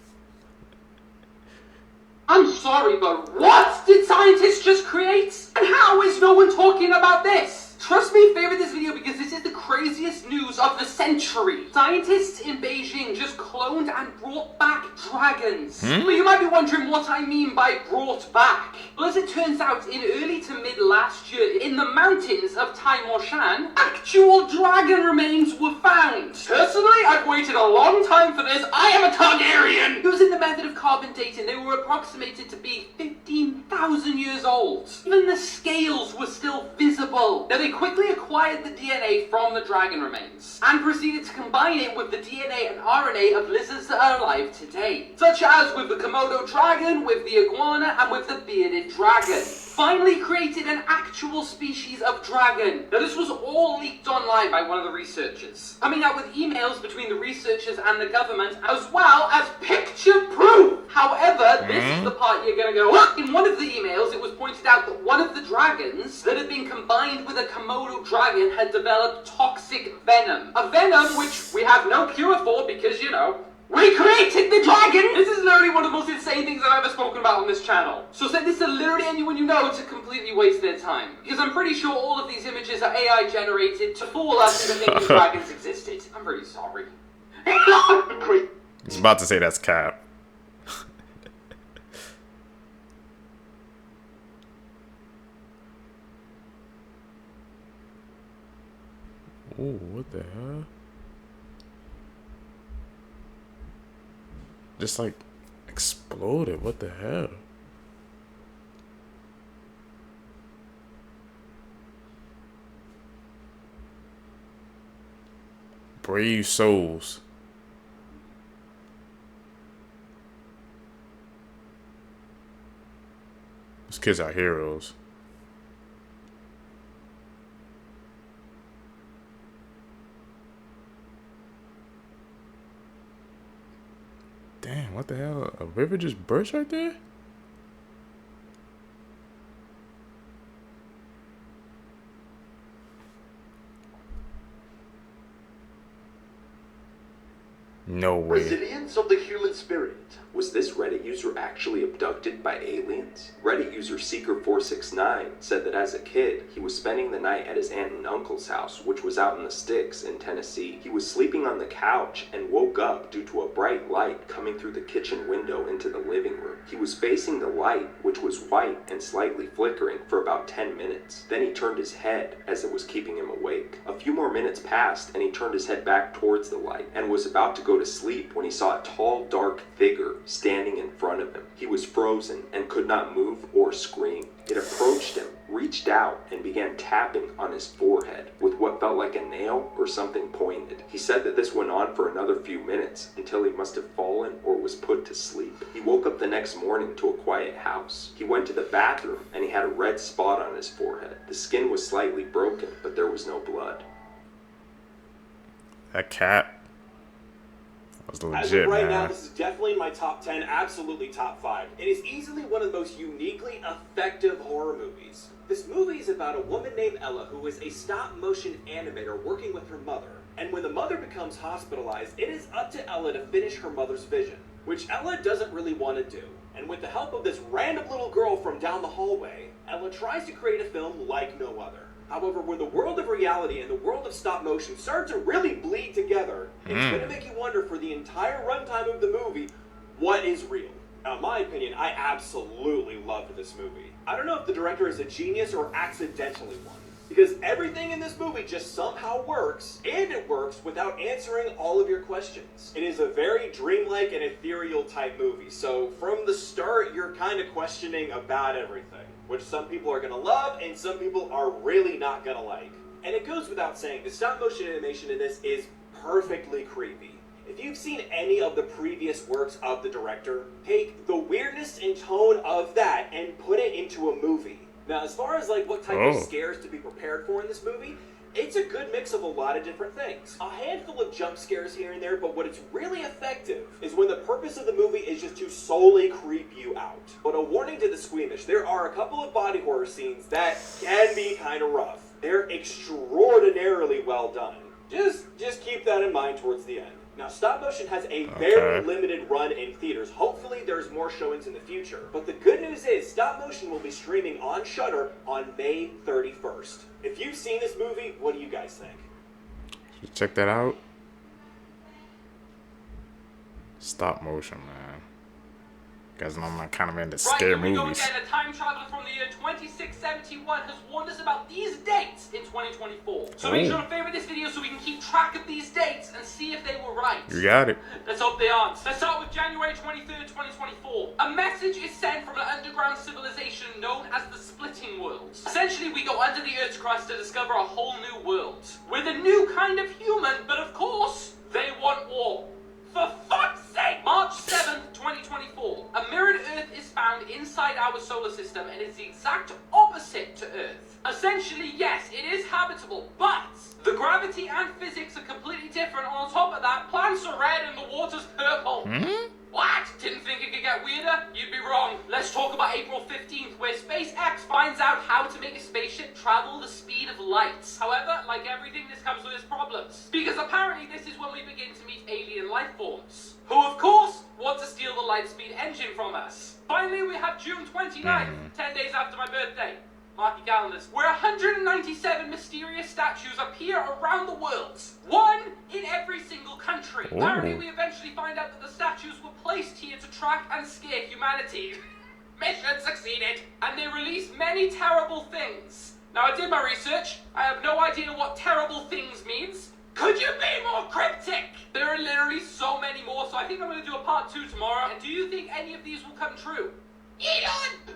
I'm sorry, but what did scientists just create? And how is no one talking about this? Trust me, favorite this video because this is the craziest news of the century. Scientists in Beijing just cloned and brought back dragons. But you might be wondering what I mean by brought back. Well, as it turns out, in early to mid last year, in the mountains of Taimoshan, actual dragon remains were found. Personally, I've waited a long time for this. I am a Targaryen! Using the method of carbon dating, they were approximated to be 15,000 years old. Even the scales were still visible. Now, they quickly acquired the DNA from the dragon remains and proceeded to combine it with the DNA and RNA of lizards that are alive today, such as with the Komodo dragon, with the iguana, and with the bearded dragon. Finally created an actual species of dragon. Now this was all leaked online by one of the researchers, coming out with emails between the researchers and the government, as well as picture proof. However, this is the part you're gonna go, what? In one of the emails, it was pointed out that one of the dragons that had been combined with a Komodo dragon had developed toxic venom. A venom which we have no cure for because, you know, we created the dragon! This is literally one of the most insane things I've ever spoken about on this channel. So send this to literally anyone you know to completely waste their time. Because I'm pretty sure all of these images are AI generated to fool us into thinking dragons existed. I'm pretty sorry. He's about to say that's cap. Ooh, what the hell? Just like exploded. What the hell? Brave souls. These kids are heroes. Damn, what the hell? A river just burst right there? No way. Resilience of the human spirit. Was this Reddit user actually abducted by aliens? Reddit user Seeker469 said that as a kid, he was spending the night at his aunt and uncle's house, which was out in the sticks in Tennessee. He was sleeping on the couch and woke up due to a bright light coming through the kitchen window into the living room. He was facing the light, which was white and slightly flickering, for about 10 minutes. Then he turned his head as it was keeping him awake. A few more minutes passed and he turned his head back towards the light and was about to go to sleep when he saw a tall, dark figure standing in front of him. He was frozen and could not move or scream. It approached him, reached out, and began tapping on his forehead with what felt like a nail or something pointed. He said that this went on for another few minutes until he must have fallen or was put to sleep. He woke up the next morning to a quiet house. He went to the bathroom and he had a red spot on his forehead. The skin was slightly broken, but there was no blood. That cat was legit, As of right man. now, this is definitely my top 10, absolutely top 5. It is easily one of the most uniquely effective horror movies. This movie is about a woman named Ella who is a stop-motion animator working with her mother. And when the mother becomes hospitalized, it is up to Ella to finish her mother's vision, which Ella doesn't really want to do. And with the help of this random little girl from down the hallway, Ella tries to create a film like no other. However, when the world of reality and the world of stop motion start to really bleed together, it's going to make you wonder for the entire runtime of the movie, what is real? Now, in my opinion, I absolutely loved this movie. I don't know if the director is a genius or accidentally one, because everything in this movie just somehow works, and it works without answering all of your questions. It is a very dreamlike and ethereal type movie, so from the start, you're kind of questioning about everything, which some people are going to love and some people are really not going to like. And it goes without saying, the stop motion animation in this is perfectly creepy. If you've seen any of the previous works of the director, take the weirdness and tone of that and put it into a movie. Now, as far as like what type of scares to be prepared for in this movie, it's a good mix of a lot of different things. A handful of jump scares here and there, but what is really effective is when the purpose of the movie is just to solely creep you out. But a warning to the squeamish, there are a couple of body horror scenes that can be kind of rough. They're extraordinarily well done. Just keep that in mind towards the end. Now, stop motion has a very limited run in theaters. Hopefully, there's more showings in the future. But the good news is, stop motion will be streaming on Shudder on May 31st. If you've seen this movie, what do you guys think? Check that out. Stop motion, man. You guys know I'm kind of into scary Right, here we go movies. again. A time traveler from the year 2671 has warned us about these dates in 2024. So make sure to favorite this video so we can keep track of these dates and see if they were right. You got it. Let's hope they aren't. Let's start with January 23rd, 2024. A message is sent from an underground civilization known as the Splitting Worlds. Essentially, we go under the Earth's crust to discover a whole new world. With a new kind of human, but of course, they want war. For fuck's sake! March 7th, 2024. A mirrored Earth is found inside our solar system and is the exact opposite to Earth. Essentially, yes, it is habitable, but the gravity and physics are completely different. On top of that, plants are red and the water's purple. What? Didn't think it could get weirder? You'd be wrong. Let's talk about April 15th, where SpaceX finds out how to make a spaceship travel the speed of light. However, like everything, this comes with its problems. Because apparently this is when we begin to meet alien life forms, who of course want to steal the light speed engine from us. Finally, we have June 29th, 10 days after my birthday. Mark your calendars. Where 197 mysterious statues appear around the world. One in every single country. Ooh. Apparently, we eventually find out that the statues were placed here to track and scare humanity. Mission succeeded. And they release many terrible things. Now, I did my research. I have no idea what terrible things means. Could you be more cryptic? There are literally so many more, so I think I'm going to do a part 2 tomorrow. And do you think any of these will come true?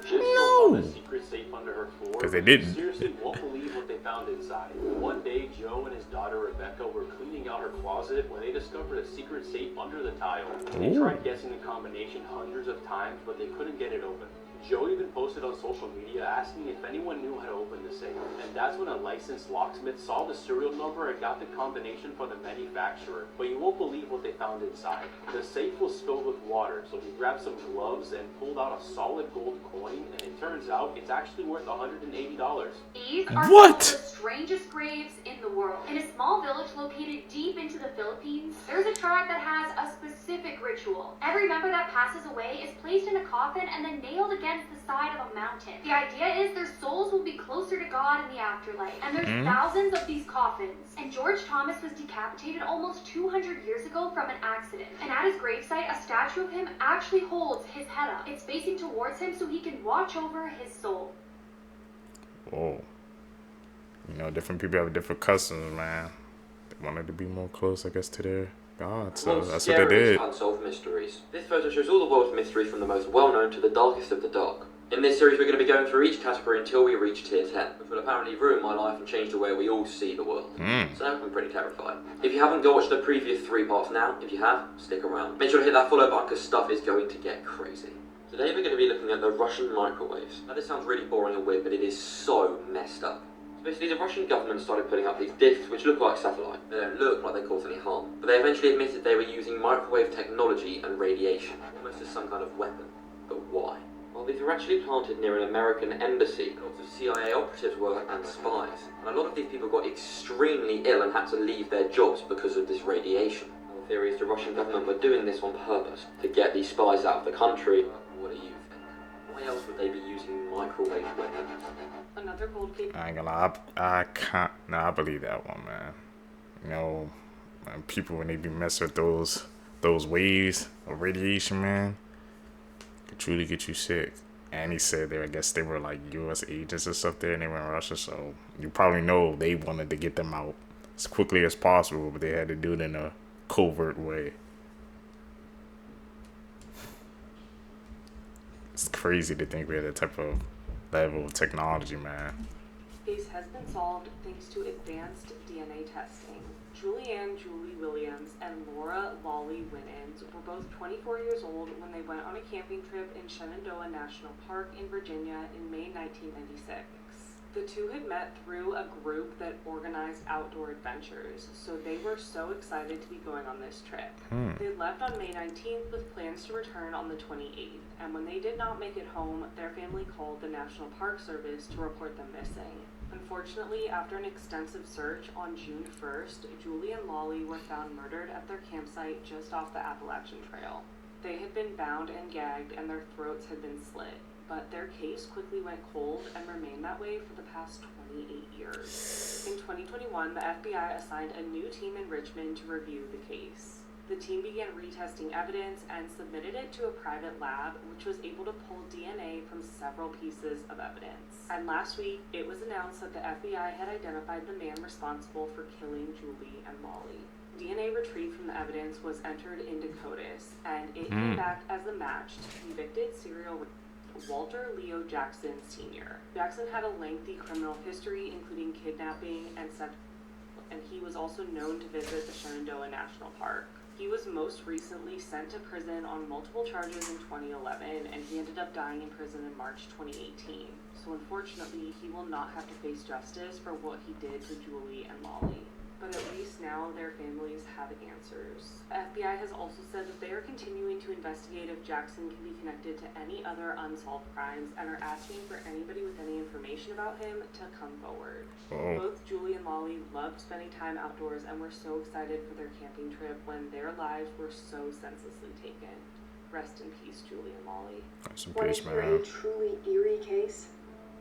No. A secret safe under her floor. Because they didn't. You seriously won't believe what they found inside. One day, Joe and his daughter Rebecca were cleaning out her closet when they discovered a secret safe under the tile. They tried guessing the combination hundreds of times, but they couldn't get it open. Joe even posted on social media asking if anyone knew how to open the safe. And that's when a licensed locksmith saw the serial number and got the combination from the manufacturer. But you won't believe what they found inside. The safe was filled with water, so he grabbed some gloves and pulled out a solid gold coin, and it turns out it's actually worth $180. These are What? some of the strangest graves in the world. In a small village located deep into the Philippines, there's a tribe that has a specific ritual. Every member that passes away is placed in a coffin and then nailed against the side of a mountain. The idea is their souls will be closer to God in the afterlife. And there's thousands of these coffins. And George Thomas was decapitated almost 200 years ago from an accident. And at his gravesite, a statue of him actually holds his head up. It's facing towards him so he can watch over his soul. Whoa. You know, different people have different customs, man. They wanted to be more close, I guess, to their God, so that's what they did. Unsolved mysteries. This photo shows all the world's mysteries from the most well-known to the darkest of the dark. In this series, we're going to be going through each category until we reach tier 10, which will apparently ruin my life and change the way we all see the world. So I'm pretty terrified. If you haven't, go watch the previous 3 parts now. If you have, stick around. Make sure to hit that follow button because stuff is going to get crazy. Today we're going to be looking at the Russian microwaves. Now this sounds really boring and weird, but it is so messed up. So basically the Russian government started putting up these discs which look like satellite. They don't look like they cause any harm, but they eventually admitted they were using microwave technology and radiation, almost as some kind of weapon. But why? Well, these were actually planted near an American embassy. Lots of CIA operatives were and spies. And a lot of these people got extremely ill and had to leave their jobs because of this radiation. Well, the theory is the Russian government were doing this on purpose to get these spies out of the country. What do you think? Why else would they be using microwave weapons? Another cold case. I ain't gonna lie, I can't. Nah, I believe that one, man. You know, man, people when they be messing with those waves of radiation, man, could truly get you sick. And he said there, I guess they were like U.S. agents or stuff there, and they were in Russia, so you probably know they wanted to get them out as quickly as possible, but they had to do it in a covert way. It's crazy to think we had that type of level of technology, man. Case has been solved thanks to advanced DNA testing. Julianne Julie Williams and Laura Lolly Winans were both 24 years old when they went on a camping trip in Shenandoah National Park in Virginia in May 1996. The two had met through a group that organized outdoor adventures, so they were so excited to be going on this trip. They left on May 19th with plans to return on the 28th, and when they did not make it home, their family called the National Park Service to report them missing. Unfortunately, after an extensive search on June 1st, Julie and Lolly were found murdered at their campsite just off the Appalachian Trail. They had been bound and gagged and their throats had been slit, but their case quickly went cold and remained that way for the past 28 years. In 2021, the FBI assigned a new team in Richmond to review the case. The team began retesting evidence and submitted it to a private lab, which was able to pull DNA from several pieces of evidence. And last week, it was announced that the FBI had identified the man responsible for killing Julie and Lolly. DNA retrieved from the evidence was entered into CODIS, and it came back as a match to convicted serial Walter Leo Jackson Sr. Jackson had a lengthy criminal history, including kidnapping and he was also known to visit the Shenandoah National Park. He was most recently sent to prison on multiple charges in 2011, and he ended up dying in prison in March 2018. So unfortunately, he will not have to face justice for what he did to Julie and Lolly. But at least now their families have answers. The FBI has also said that they are continuing to investigate if Jackson can be connected to any other unsolved crimes and are asking for anybody with any information about him to come forward. Both Julie and Lolly loved spending time outdoors and were so excited for their camping trip when their lives were so senselessly taken. Rest in peace, Julie and Lolly. Want to hear a truly eerie case?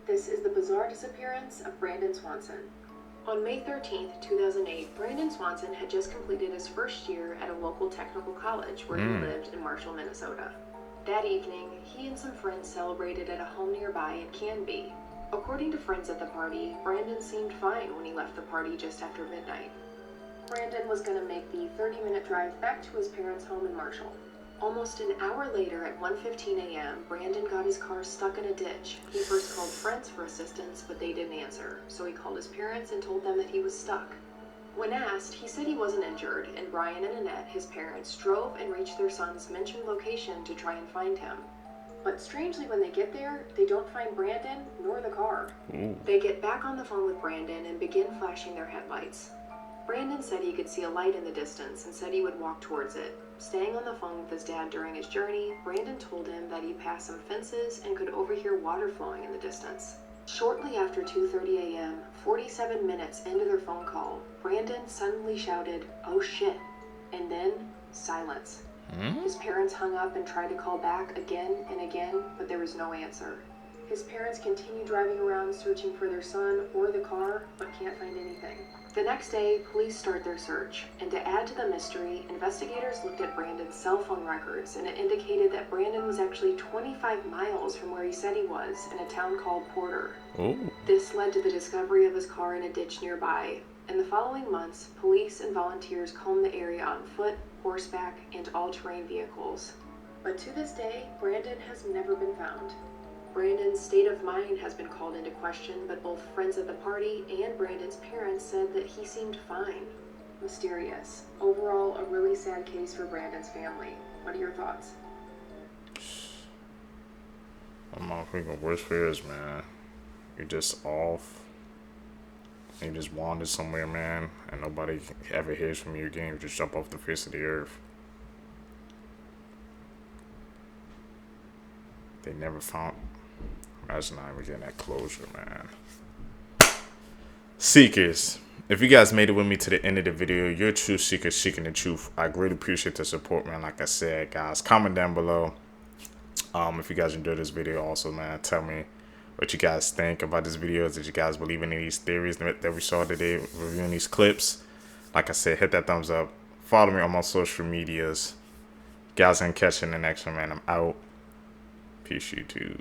This is the bizarre disappearance of Brandon Swanson. On May 13th, 2008, Brandon Swanson had just completed his first year at a local technical college where he lived in Marshall, Minnesota. That evening, he and some friends celebrated at a home nearby in Canby. According to friends at the party, Brandon seemed fine when he left the party just after midnight. Brandon was going to make the 30-minute drive back to his parents' home in Marshall. Almost an hour later at 1:15 a.m., Brandon got his car stuck in a ditch. He first called friends for assistance, but they didn't answer, so he called his parents and told them that he was stuck. When asked, he said he wasn't injured, and Brian and Annette, his parents, drove and reached their son's mentioned location to try and find him. But strangely, when they get there, they don't find Brandon nor the car. They get back on the phone with Brandon and begin flashing their headlights. Brandon said he could see a light in the distance and said he would walk towards it. Staying on the phone with his dad during his journey, Brandon told him that he passed some fences and could overhear water flowing in the distance. Shortly after 2:30 a.m., 47 minutes into their phone call, Brandon suddenly shouted, "Oh shit," and then silence. His parents hung up and tried to call back again and again, but there was no answer. His parents continue driving around searching for their son or the car, but can't find anything. The next day, police start their search, and to add to the mystery, investigators looked at Brandon's cell phone records, and it indicated that Brandon was actually 25 miles from where he said he was, in a town called Porter. Ooh. This led to the discovery of his car in a ditch nearby. In the following months, police and volunteers combed the area on foot, horseback, and all-terrain vehicles. But to this day, Brandon has never been found. Brandon's state of mind has been called into question, but both friends at the party and Brandon's parents said that he seemed fine. Mysterious. Overall, a really sad case for Brandon's family. What are your thoughts? I'm not thinking worst fears, man. You're just off. You just wandered somewhere, man, and nobody ever hears from you again. You just jump off the face of the earth. They never found. Imagine not even getting that closure, man. Seekers, if you guys made it with me to the end of the video, you're a true seeker seeking the truth. I greatly appreciate the support, man. Like I said, guys, comment down below. If you guys enjoyed this video, also, man, tell me what you guys think about this video. Did you guys believe in any of these theories that we saw today reviewing these clips? Like I said, hit that thumbs up. Follow me on my social medias. Guys, I'm catching the next one, man. I'm out. Peace, YouTube.